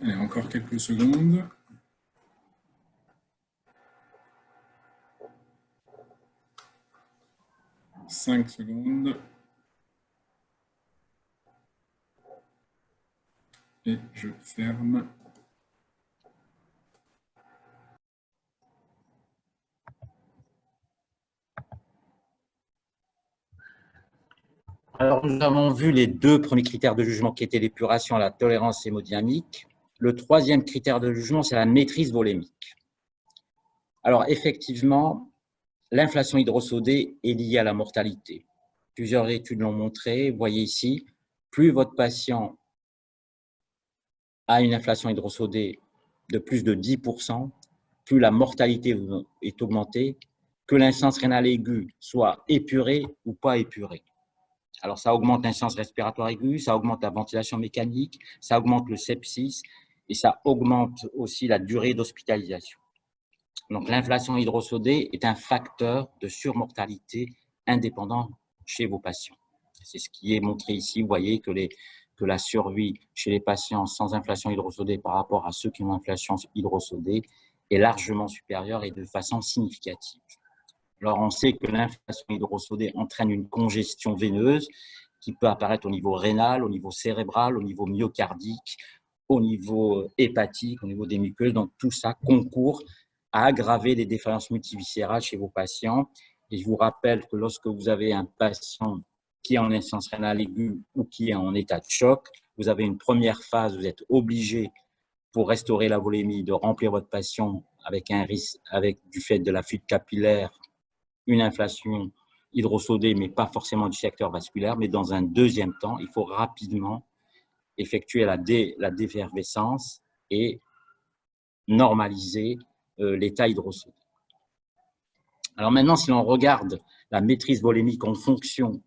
Allez, encore quelques secondes. « 5 secondes. Et je ferme. Alors, nous avons vu les deux premiers critères de jugement qui étaient l'épuration et la tolérance hémodynamique. Le troisième critère de jugement, c'est la maîtrise volémique. Alors, effectivement, l'inflation hydrosodée est liée à la mortalité. Plusieurs études l'ont montré. Vous voyez ici, plus votre patient a une inflation hydrosodée de plus de 10%, plus la mortalité est augmentée, que l'insuffisance rénale aiguë soit épurée ou pas épurée. Alors, ça augmente l'insuffisance respiratoire aiguë, ça augmente la ventilation mécanique, ça augmente le sepsis et ça augmente aussi la durée d'hospitalisation. Donc, l'inflation hydrosodée est un facteur de surmortalité indépendant chez vos patients. C'est ce qui est montré ici. Vous voyez que la survie chez les patients sans inflation hydrosodée par rapport à ceux qui ont inflation hydrosodée est largement supérieure et de façon significative. Alors, on sait que l'inflation hydrosodée entraîne une congestion veineuse qui peut apparaître au niveau rénal, au niveau cérébral, au niveau myocardique, au niveau hépatique, au niveau des muqueuses. Donc, tout ça concourt à aggraver les défaillances multiviscérales chez vos patients. Et je vous rappelle que lorsque vous avez un patient qui est en insuffisance rénale aiguë ou qui est en état de choc, vous avez une première phase, vous êtes obligé, pour restaurer la volémie, de remplir votre patient avec un risque, avec du fait de la fuite capillaire, une inflation hydrosodée, mais pas forcément du secteur vasculaire. Mais dans un deuxième temps, il faut rapidement effectuer la défervescence et normaliser l'état hydrosodé. Alors maintenant, si l'on regarde la maîtrise volémique en fonction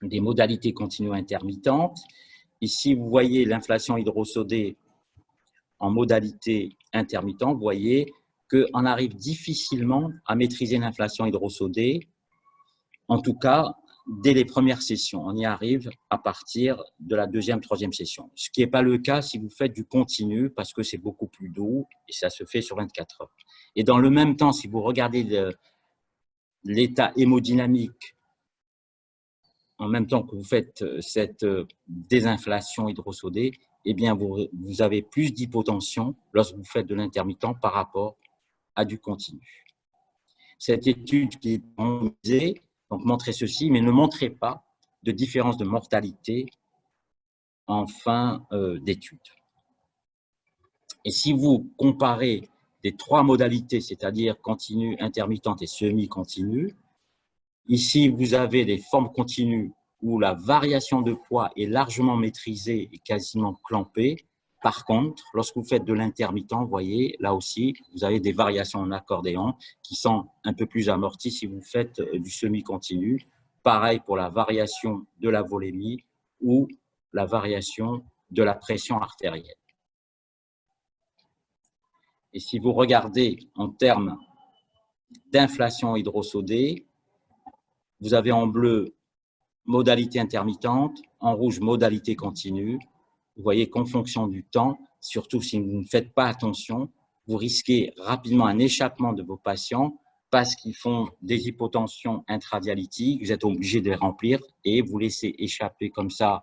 des modalités continues intermittentes, ici vous voyez l'inflation hydrosodée en modalité intermittente, vous voyez qu'on arrive difficilement à maîtriser l'inflation hydrosodée, en tout cas dès les premières sessions. On y arrive à partir de la deuxième, troisième session. Ce qui n'est pas le cas si vous faites du continu parce que c'est beaucoup plus doux et ça se fait sur 24 heures. Et dans le même temps, si vous regardez l'état hémodynamique en même temps que vous faites cette désinflation hydrosodée, eh bien vous avez plus d'hypotension lorsque vous faites de l'intermittent par rapport à du continu. Cette étude qui est randomisée donc montrait ceci, mais ne montrait pas de différence de mortalité en fin d'étude. Et si vous comparez les trois modalités, c'est-à-dire continue, intermittente et semi-continue, ici vous avez des formes continues où la variation de poids est largement maîtrisée et quasiment clampée. Par contre, lorsque vous faites de l'intermittent, vous voyez, là aussi, vous avez des variations en accordéon qui sont un peu plus amorties si vous faites du semi-continu. Pareil pour la variation de la volémie ou la variation de la pression artérielle. Et si vous regardez en termes d'inflation hydrosodée, vous avez en bleu modalité intermittente, en rouge modalité continue. Vous voyez qu'en fonction du temps, surtout si vous ne faites pas attention, vous risquez rapidement un échappement de vos patients parce qu'ils font des hypotensions intradialytiques, vous êtes obligé de les remplir et vous laissez échapper comme ça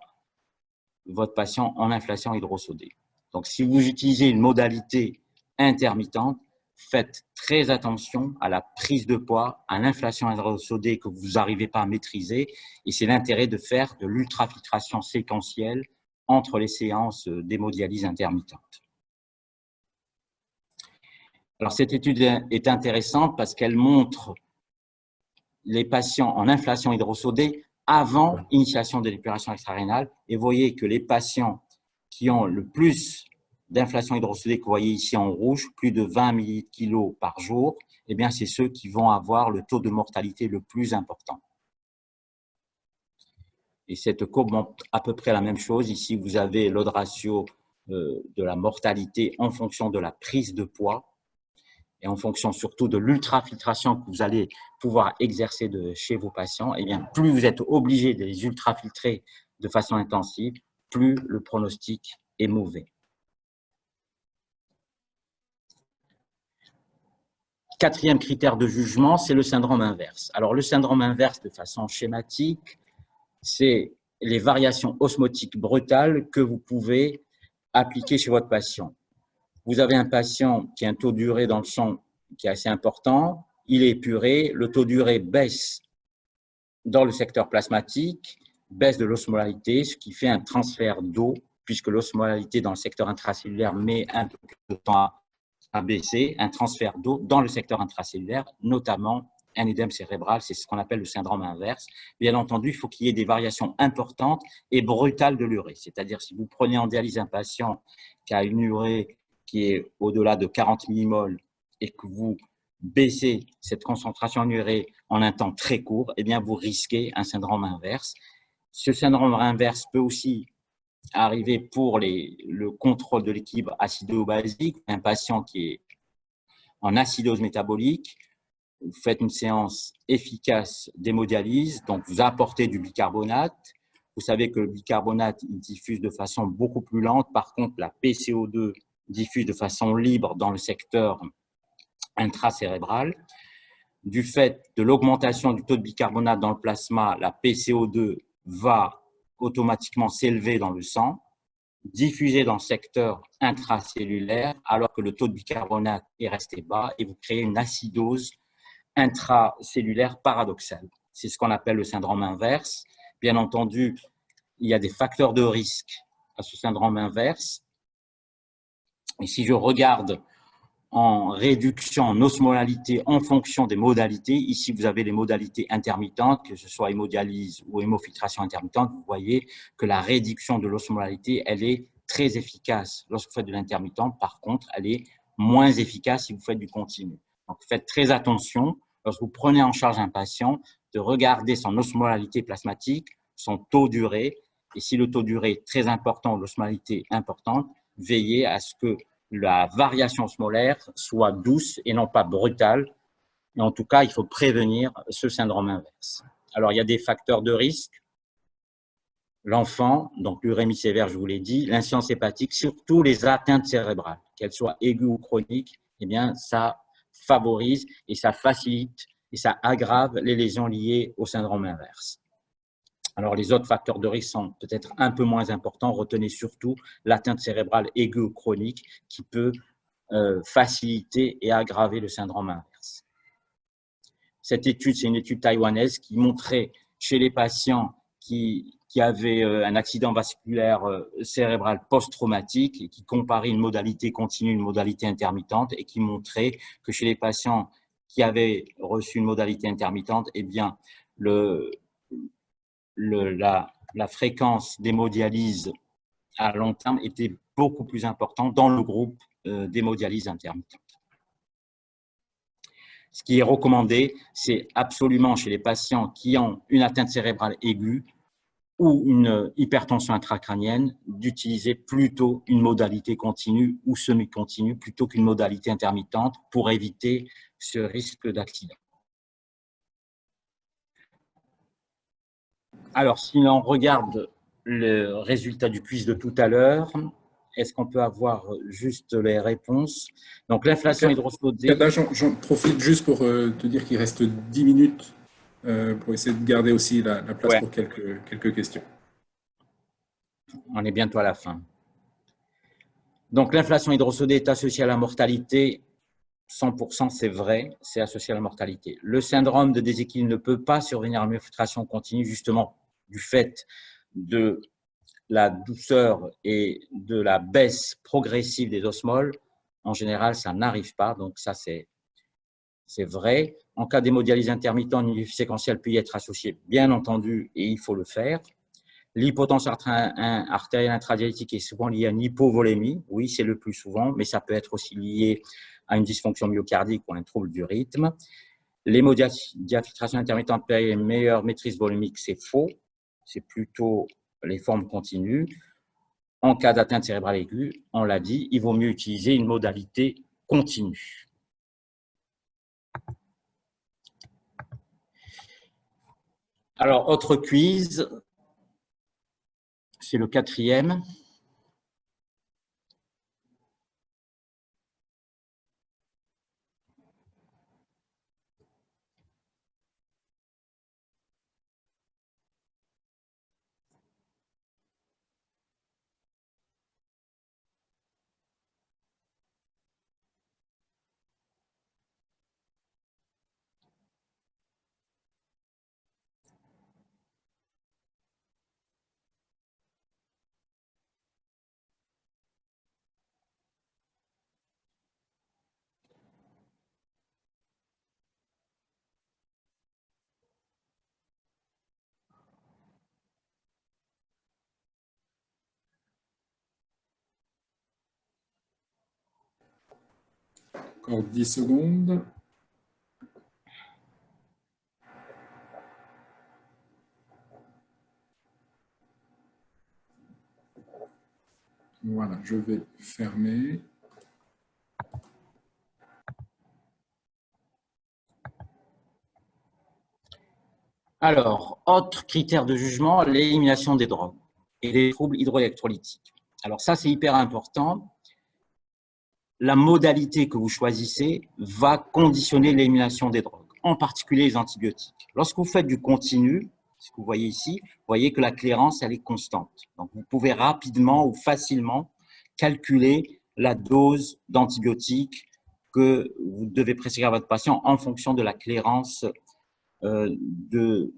votre patient en inflation hydrosodée. Donc, si vous utilisez une modalité intermittente, faites très attention à la prise de poids, à l'inflation hydrosodée que vous n'arrivez pas à maîtriser. Et c'est l'intérêt de faire de l'ultrafiltration séquentielle entre les séances d'hémodialyse intermittente. Alors, cette étude est intéressante parce qu'elle montre les patients en inflation hydrosodée avant initiation de l'épuration extrarénale. Et vous voyez que les patients qui ont le plus d'inflation hydrosodée que vous voyez ici en rouge, plus de 20 ml/kg par jour, eh bien, c'est ceux qui vont avoir le taux de mortalité le plus important. Et cette courbe montre à peu près la même chose. Ici, vous avez l'odd ratio de la mortalité en fonction de la prise de poids et en fonction surtout de l'ultrafiltration que vous allez pouvoir exercer chez vos patients. Eh bien, plus vous êtes obligé de les ultrafiltrer de façon intensive, plus le pronostic est mauvais. quatrième critère de jugement, c'est le syndrome inverse. Alors, le syndrome inverse, de façon schématique, c'est les variations osmotiques brutales que vous pouvez appliquer chez votre patient. Vous avez un patient qui a un taux d'urée dans le sang qui est assez important, il est épuré, le taux d'urée baisse dans le secteur plasmatique, baisse de l'osmolalité, ce qui fait un transfert d'eau, puisque l'osmolalité dans le secteur intracellulaire met un peu plus de temps à baisser, un transfert d'eau dans le secteur intracellulaire, notamment un édème cérébral, c'est ce qu'on appelle le syndrome inverse. Bien entendu, il faut qu'il y ait des variations importantes et brutales de l'urée. C'est-à-dire, si vous prenez en dialyse un patient qui a une urée qui est au-delà de 40 millimoles et que vous baissez cette concentration en urée en un temps très court, eh bien, vous risquez un syndrome inverse. Ce syndrome inverse peut aussi arriver pour le contrôle de l'équilibre acido-basique. Un patient qui est en acidose métabolique, vous faites une séance efficace d'hémodialyse, donc vous apportez du bicarbonate. Vous savez que le bicarbonate il diffuse de façon beaucoup plus lente. Par contre, la PCO2 diffuse de façon libre dans le secteur intracérébral. Du fait de l'augmentation du taux de bicarbonate dans le plasma, la PCO2 va automatiquement s'élever dans le sang, diffuser dans le secteur intracellulaire, alors que le taux de bicarbonate est resté bas et vous créez une acidose intracellulaire paradoxale. C'est ce qu'on appelle le syndrome inverse. Bien entendu, il y a des facteurs de risque à ce syndrome inverse. Et si je regarde en réduction en osmolalité en fonction des modalités, ici vous avez les modalités intermittentes, que ce soit hémodialyse ou hémofiltration intermittente, vous voyez que la réduction de l'osmolalité, elle est très efficace lorsque vous faites de l'intermittent. Par contre, elle est moins efficace si vous faites du continu. Donc, faites très attention lorsque vous prenez en charge un patient de regarder son osmolalité plasmatique, son taux d'urée, et si le taux d'urée est très important, l'osmolalité importante, veillez à ce que la variation osmolaire soit douce et non pas brutale. Et en tout cas, il faut prévenir ce syndrome inverse. Alors, il y a des facteurs de risque. L'enfant, donc l'urémie sévère, je vous l'ai dit, l'insuffisance hépatique, surtout les atteintes cérébrales, qu'elles soient aiguës ou chroniques, eh bien, ça favorise et ça facilite et ça aggrave les lésions liées au syndrome inverse. Alors, les autres facteurs de risque sont peut-être un peu moins importants. Retenez surtout l'atteinte cérébrale aiguë ou chronique qui peut faciliter et aggraver le syndrome inverse. Cette étude, c'est une étude taïwanaise qui montrait chez les patients qui avaient un accident vasculaire cérébral post-traumatique et qui comparait une modalité continue, une modalité intermittente et qui montrait que chez les patients qui avaient reçu une modalité intermittente, eh bien, la fréquence d'hémodialyse à long terme était beaucoup plus importante dans le groupe d'hémodialyse intermittente. Ce qui est recommandé, c'est absolument chez les patients qui ont une atteinte cérébrale aiguë ou une hypertension intracrânienne d'utiliser plutôt une modalité continue ou semi-continue plutôt qu'une modalité intermittente pour éviter ce risque d'accident. Alors, si l'on regarde le résultat du quiz de tout à l'heure, est-ce qu'on peut avoir juste les réponses? Donc, l'inflation hydrosodée… J'en profite juste pour te dire qu'il reste 10 minutes pour essayer de garder aussi la place pour quelques questions. On est bientôt à la fin. Donc, l'inflation hydrosodée est associée à la mortalité. 100%, c'est vrai, c'est associé à la mortalité. Le syndrome de déséquilibre ne peut pas survenir en infiltration continue, justement, du fait de la douceur et de la baisse progressive des osmoles. En général, ça n'arrive pas, donc ça, c'est vrai. En cas d'hémodialyse intermittente, une UFI séquentielle peut y être associée, bien entendu, et il faut le faire. L'hypotension artérielle intradialytique est souvent liée à une hypovolémie. Oui, c'est le plus souvent, mais ça peut être aussi lié à une dysfonction myocardique ou à un trouble du rythme. L'hémodiafiltration intermittente permet une meilleure maîtrise volumique, c'est faux. C'est plutôt les formes continues. En cas d'atteinte cérébrale aiguë, on l'a dit, il vaut mieux utiliser une modalité continue. Alors, autre quiz, c'est le 4e. Encore 10 secondes. Voilà, je vais fermer. Alors, autre critère de jugement, l'élimination des drogues et des troubles hydroélectrolytiques. Alors ça, c'est hyper important. La modalité que vous choisissez va conditionner l'élimination des drogues, en particulier les antibiotiques. Lorsque vous faites du continu, ce que vous voyez ici, vous voyez que la clairance, elle est constante. Donc, vous pouvez rapidement ou facilement calculer la dose d'antibiotiques que vous devez prescrire à votre patient en fonction de la clairance de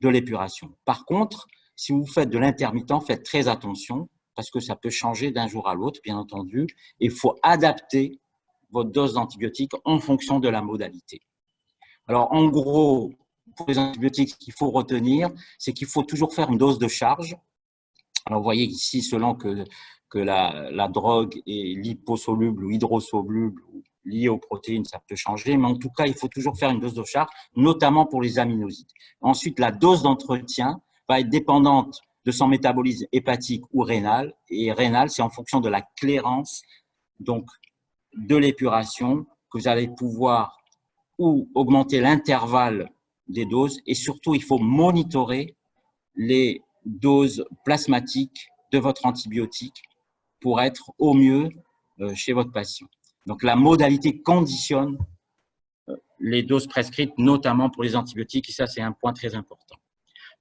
l'épuration. Par contre, si vous faites de l'intermittent, faites très attention parce que ça peut changer d'un jour à l'autre, bien entendu. Il faut adapter votre dose d'antibiotiques en fonction de la modalité. Alors, en gros, pour les antibiotiques, ce qu'il faut retenir, c'est qu'il faut toujours faire une dose de charge. Alors, vous voyez ici, selon que la drogue est liposoluble ou hydrosoluble, ou liée aux protéines, ça peut changer. Mais en tout cas, il faut toujours faire une dose de charge, notamment pour les aminosides. Ensuite, la dose d'entretien va être dépendante de son métabolisme hépatique ou rénal. Et rénal, c'est en fonction de la clairance donc, de l'épuration que vous allez pouvoir ou augmenter l'intervalle des doses. Et surtout, il faut monitorer les doses plasmatiques de votre antibiotique pour être au mieux chez votre patient. Donc, la modalité conditionne les doses prescrites, notamment pour les antibiotiques, et ça, c'est un point très important.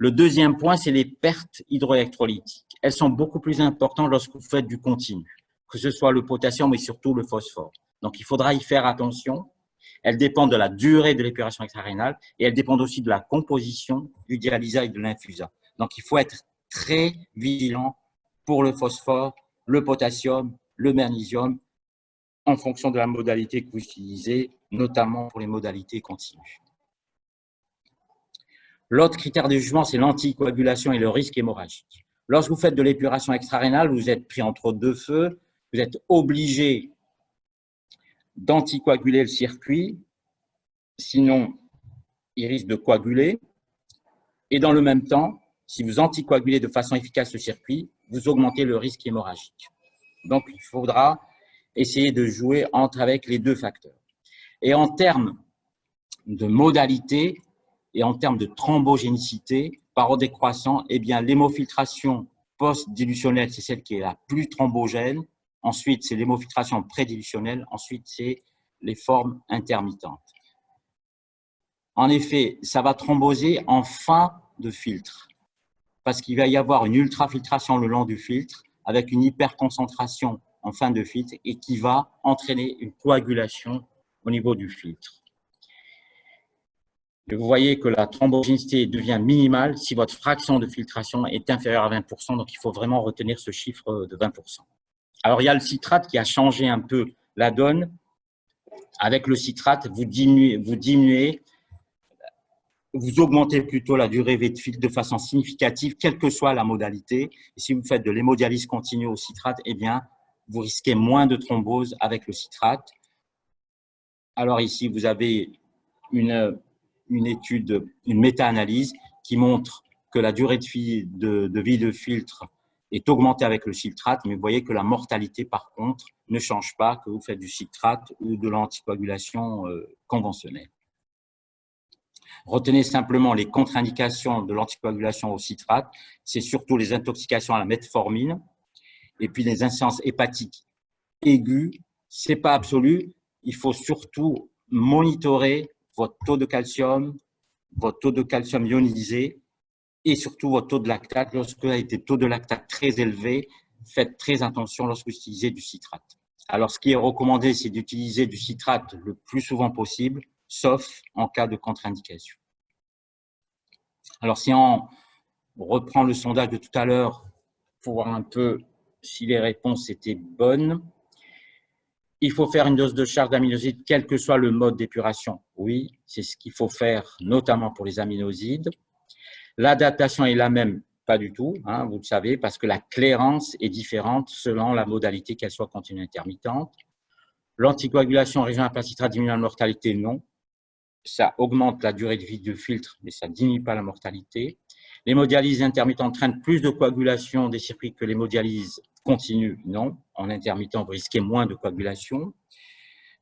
Le deuxième point, c'est les pertes hydroélectrolytiques. Elles sont beaucoup plus importantes lorsque vous faites du continu, que ce soit le potassium, mais surtout le phosphore. Donc, il faudra y faire attention. Elles dépendent de la durée de l'épuration extrarénale et elles dépendent aussi de la composition du dialysat et de l'infusa. Donc, il faut être très vigilant pour le phosphore, le potassium, le magnésium, en fonction de la modalité que vous utilisez, notamment pour les modalités continues. L'autre critère de jugement, c'est l'anticoagulation et le risque hémorragique. Lorsque vous faites de l'épuration extrarénale, vous êtes pris entre deux feux, vous êtes obligé d'anticoaguler le circuit, sinon il risque de coaguler. Et dans le même temps, si vous anticoagulez de façon efficace le circuit, vous augmentez le risque hémorragique. Donc, il faudra essayer de jouer avec les deux facteurs. Et en termes de modalité et en termes de thrombogénicité, par ordre décroissant, eh bien, l'hémofiltration post-dilutionnelle, c'est celle qui est la plus thrombogène. Ensuite, c'est l'hémofiltration prédilutionnelle. Ensuite, c'est les formes intermittentes. En effet, ça va thromboser en fin de filtre parce qu'il va y avoir une ultrafiltration le long du filtre avec une hyperconcentration en fin de filtre et qui va entraîner une coagulation au niveau du filtre. Et vous voyez que la thrombogénicité devient minimale si votre fraction de filtration est inférieure à 20%, donc il faut vraiment retenir ce chiffre de 20%. Alors, il y a le citrate qui a changé un peu la donne. Avec le citrate, vous augmentez plutôt la durée de filtre de façon significative, quelle que soit la modalité. Et si vous faites de l'hémodialyse continue au citrate, eh bien, vous risquez moins de thrombose avec le citrate. Alors ici, vous avez une étude, une méta-analyse qui montre que la durée de vie de filtre est augmentée avec le citrate, mais vous voyez que la mortalité, par contre, ne change pas que vous faites du citrate ou de l'anticoagulation conventionnelle. Retenez simplement les contre-indications de l'anticoagulation au citrate, c'est surtout les intoxications à la metformine et puis les insuffisances hépatiques aiguës. Ce n'est pas absolu, il faut surtout monitorer votre taux de calcium ionisé et surtout votre taux de lactate. Lorsque vous avez des taux de lactate très élevés, faites très attention lorsque vous utilisez du citrate. Alors, ce qui est recommandé, c'est d'utiliser du citrate le plus souvent possible, sauf en cas de contre-indication. Alors, si on reprend le sondage de tout à l'heure pour voir un peu si les réponses étaient bonnes, il faut faire une dose de charge d'aminosides, quel que soit le mode d'épuration. Oui, c'est ce qu'il faut faire, notamment pour les aminosides. L'adaptation est la même, pas du tout, hein, vous le savez, parce que la clairance est différente selon la modalité, qu'elle soit continue intermittente. L'anticoagulation en région apacitra diminue la mortalité? Non. Ça augmente la durée de vie du filtre, mais ça ne diminue pas la mortalité. L'hémodialyse intermittente entraîne plus de coagulation des circuits que l'hémodialyse continue? Non. En intermittent, vous risquez moins de coagulation.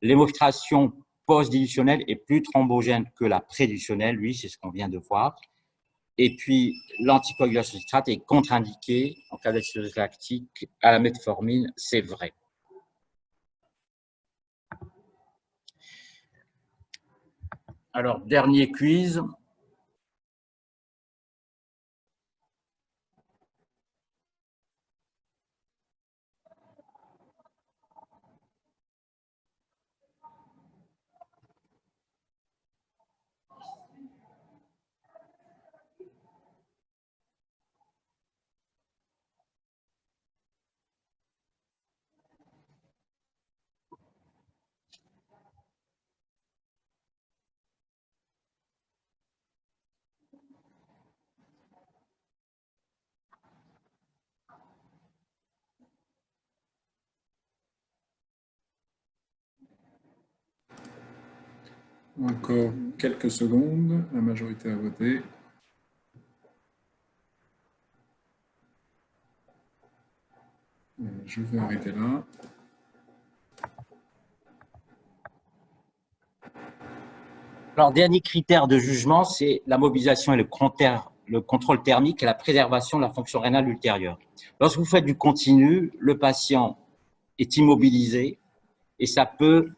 L'hémofiltration post-dilutionnelle est plus thrombogène que la prédilutionnelle, oui, c'est ce qu'on vient de voir. Et puis, l'anticoagulation citrate est contre-indiquée en cas d'accident lactique à la metformine, c'est vrai. Alors, dernier quiz. Encore quelques secondes, la majorité a voté. Je vais arrêter là. Alors, dernier critère de jugement, c'est la mobilisation et le contrôle thermique et la préservation de la fonction rénale ultérieure. Lorsque vous faites du continu, le patient est immobilisé et ça peut,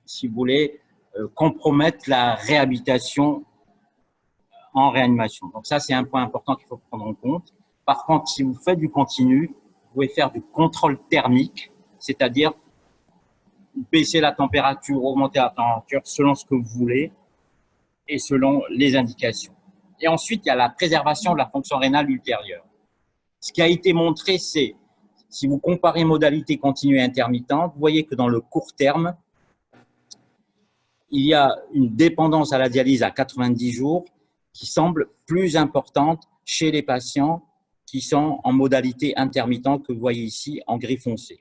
si vous voulez, compromettre la réhabilitation en réanimation. Donc ça, c'est un point important qu'il faut prendre en compte. Par contre, si vous faites du continu, vous pouvez faire du contrôle thermique, c'est-à-dire baisser la température, augmenter la température selon ce que vous voulez et selon les indications. Et ensuite, il y a la préservation de la fonction rénale ultérieure. Ce qui a été montré, c'est, si vous comparez modalité continue et intermittente, vous voyez que dans le court terme, il y a une dépendance à la dialyse à 90 jours qui semble plus importante chez les patients qui sont en modalité intermittente que vous voyez ici en gris foncé.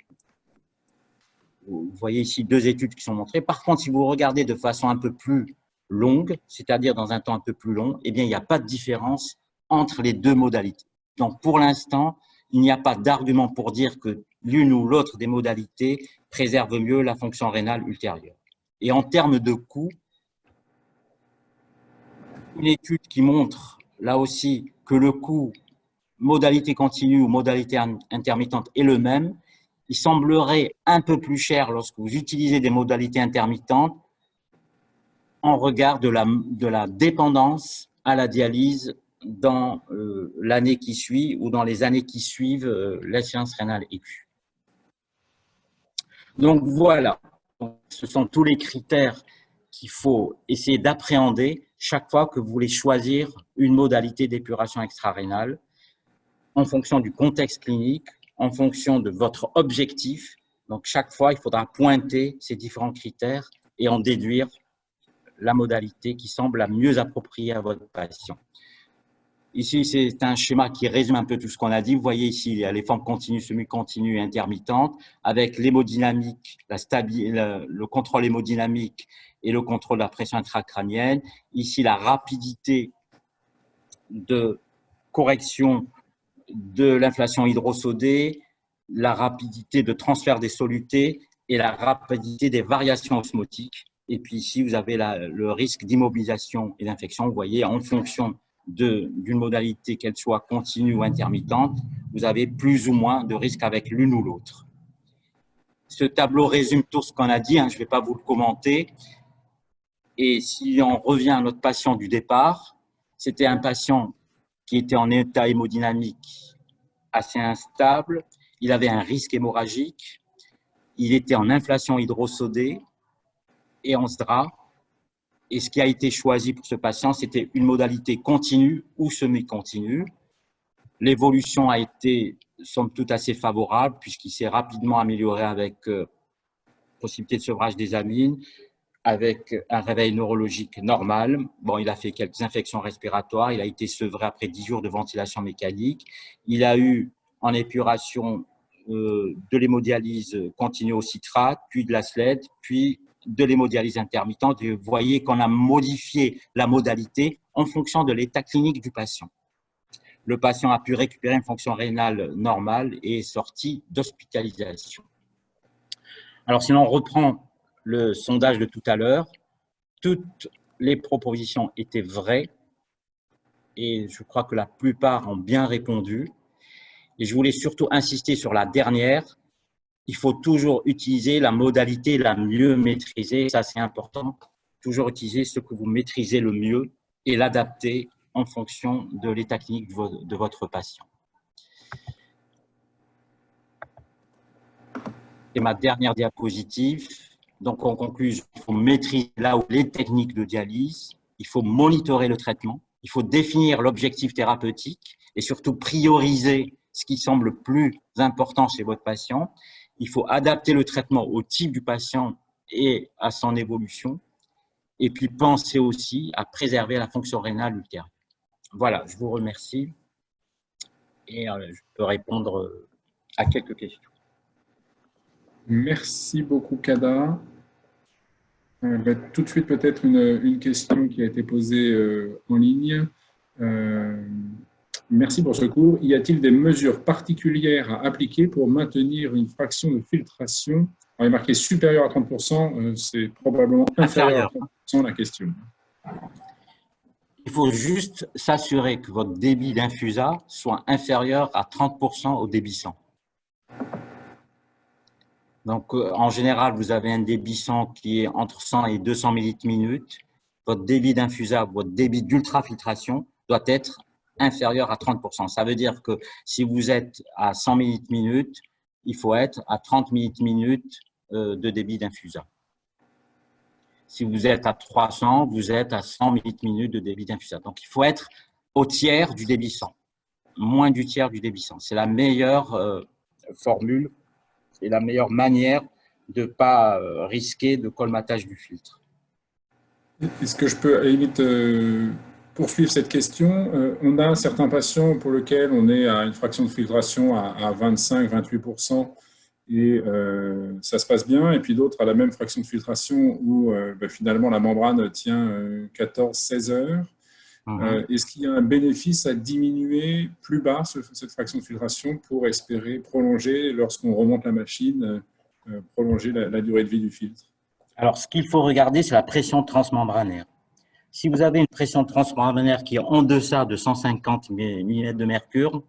Vous voyez ici 2 études qui sont montrées. Par contre, si vous regardez de façon un peu plus longue, c'est-à-dire dans un temps un peu plus long, eh bien, il n'y a pas de différence entre les 2 modalités. Donc, pour l'instant, il n'y a pas d'argument pour dire que l'une ou l'autre des modalités préserve mieux la fonction rénale ultérieure. Et en termes de coût, une étude qui montre là aussi que le coût modalité continue ou modalité intermittente est le même, il semblerait un peu plus cher lorsque vous utilisez des modalités intermittentes en regard de la dépendance à la dialyse dans l'année qui suit ou dans les années qui suivent l'insuffisance rénale aiguë. Donc voilà, ce sont tous les critères qu'il faut essayer d'appréhender chaque fois que vous voulez choisir une modalité d'épuration extra-rénale en fonction du contexte clinique, en fonction de votre objectif. Donc, chaque fois, il faudra pointer ces différents critères et en déduire la modalité qui semble la mieux appropriée à votre patient. Ici, c'est un schéma qui résume un peu tout ce qu'on a dit. Vous voyez ici, il y a les formes continues, semi-continues et intermittentes, avec l'hémodynamique, le contrôle hémodynamique et le contrôle de la pression intracrânienne. Ici, la rapidité de correction de l'inflation hydrosodée, la rapidité de transfert des solutés et la rapidité des variations osmotiques. Et puis ici, vous avez le risque d'immobilisation et d'infection. Vous voyez, en fonction d'une modalité, qu'elle soit continue ou intermittente, vous avez plus ou moins de risque avec l'une ou l'autre. Ce tableau résume tout ce qu'on a dit, je ne vais pas vous le commenter. Et si on revient à notre patient du départ, c'était un patient qui était en état hémodynamique assez instable, il avait un risque hémorragique, il était en inflation hydrosodée et en SDRA. Et ce qui a été choisi pour ce patient, c'était une modalité continue ou semi-continue. L'évolution a été, somme toute, assez favorable puisqu'il s'est rapidement amélioré avec possibilité de sevrage des amines, avec un réveil neurologique normal. Bon, il a fait quelques infections respiratoires, il a été sevré après 10 jours de ventilation mécanique. Il a eu en épuration de l'hémodialyse continue au citrate, puis de la SLED, puis de l'hémodialyse intermittente. Et vous voyez qu'on a modifié la modalité en fonction de l'état clinique du patient. Le patient a pu récupérer une fonction rénale normale et est sorti d'hospitalisation. Alors, si l'on reprend le sondage de tout à l'heure, toutes les propositions étaient vraies et je crois que la plupart ont bien répondu. Et je voulais surtout insister sur la dernière. Il faut toujours utiliser la modalité la mieux maîtrisée. Ça, c'est important. Toujours utiliser ce que vous maîtrisez le mieux et l'adapter en fonction de l'état clinique de votre patient. Et ma dernière diapositive. Donc, en conclusion, il faut maîtriser là où les techniques de dialyse. Il faut monitorer le traitement. Il faut définir l'objectif thérapeutique et surtout prioriser ce qui semble le plus important chez votre patient. Il faut adapter le traitement au type du patient et à son évolution. Et puis, penser aussi à préserver la fonction rénale ultérieure. Voilà, je vous remercie et je peux répondre à quelques questions. Merci beaucoup, Kada. Tout de suite, peut-être une question qui a été posée en ligne. Merci pour ce cours. Y a-t-il des mesures particulières à appliquer pour maintenir une fraction de filtration? Il est marqué supérieur à 30%, c'est probablement inférieur à 30% la question. Il faut juste s'assurer que votre débit d'infusa soit inférieur à 30% au débit 100. Donc, en général, vous avez un débit 100 qui est entre 100 et 200 ml/min. Votre débit d'infusa, votre débit d'ultrafiltration doit être inférieur à 30%. Ça veut dire que si vous êtes à 100 ml/min, il faut être à 30 ml/min de débit d'infusa. Si vous êtes à 300, vous êtes à 100 ml/min de débit d'infusa. Donc, il faut être au tiers du débit 100, moins du tiers du débit 100. C'est la meilleure formule et la meilleure manière de ne pas risquer de colmatage du filtre. Est-ce que je peux, à la limite, poursuivre cette question? On a certains patients pour lesquels on est à une fraction de filtration à 25-28%. Et ça se passe bien, et puis d'autres à la même fraction de filtration où finalement la membrane tient 14-16 heures. Est-ce qu'il y a un bénéfice à diminuer plus bas cette fraction de filtration pour espérer prolonger, lorsqu'on remonte la machine, prolonger la durée de vie du filtre? Alors, ce qu'il faut regarder, c'est la pression transmembranaire. Si vous avez une pression transmembranaire qui est en deçà de 150 mm de mercure,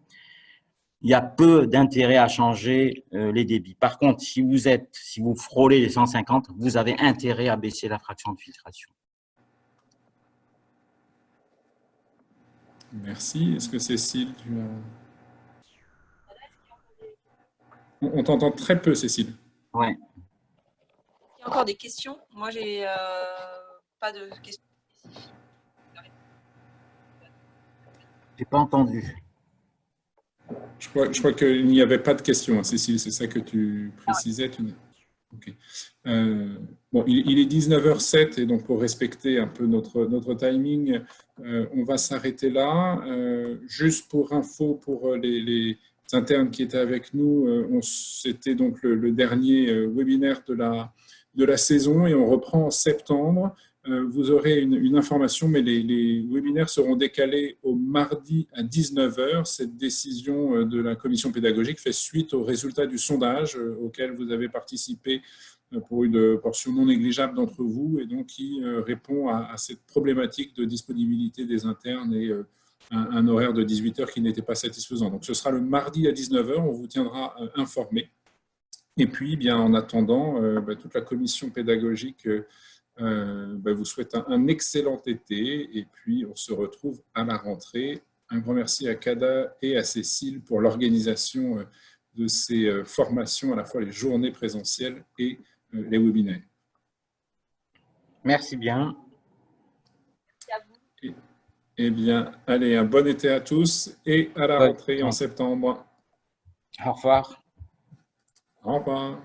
il y a peu d'intérêt à changer les débits. Par contre, si vous frôlez les 150, vous avez intérêt à baisser la fraction de filtration. Merci. Est-ce que Cécile, tu as... On t'entend très peu, Cécile. Oui. Il y a encore des questions? Moi, j'ai pas de questions. Je n'ai pas entendu. Je crois qu'il n'y avait pas de questions, hein, Cécile, c'est ça que tu précisais. Okay. Bon, il est 19h07 et donc pour respecter un peu notre timing, on va s'arrêter là. Juste pour info, pour les internes qui étaient avec nous, c'était donc le dernier webinaire de la saison et on reprend en septembre. Vous aurez une information, mais les webinaires seront décalés au mardi à 19h. Cette décision de la commission pédagogique fait suite aux résultats du sondage auquel vous avez participé pour une portion non négligeable d'entre vous et donc qui répond à cette problématique de disponibilité des internes et un horaire de 18h qui n'était pas satisfaisant. Donc ce sera le mardi à 19h, on vous tiendra informé. Et puis, bien, en attendant, toute la commission pédagogique vous souhaite un excellent été et puis on se retrouve à la rentrée. Un grand merci à Kada et à Cécile pour l'organisation de ces formations, à la fois les journées présentielles et les webinaires. Merci bien. Merci à vous. Eh bien, allez, un bon été à tous et à la rentrée en septembre. Au revoir. Au revoir.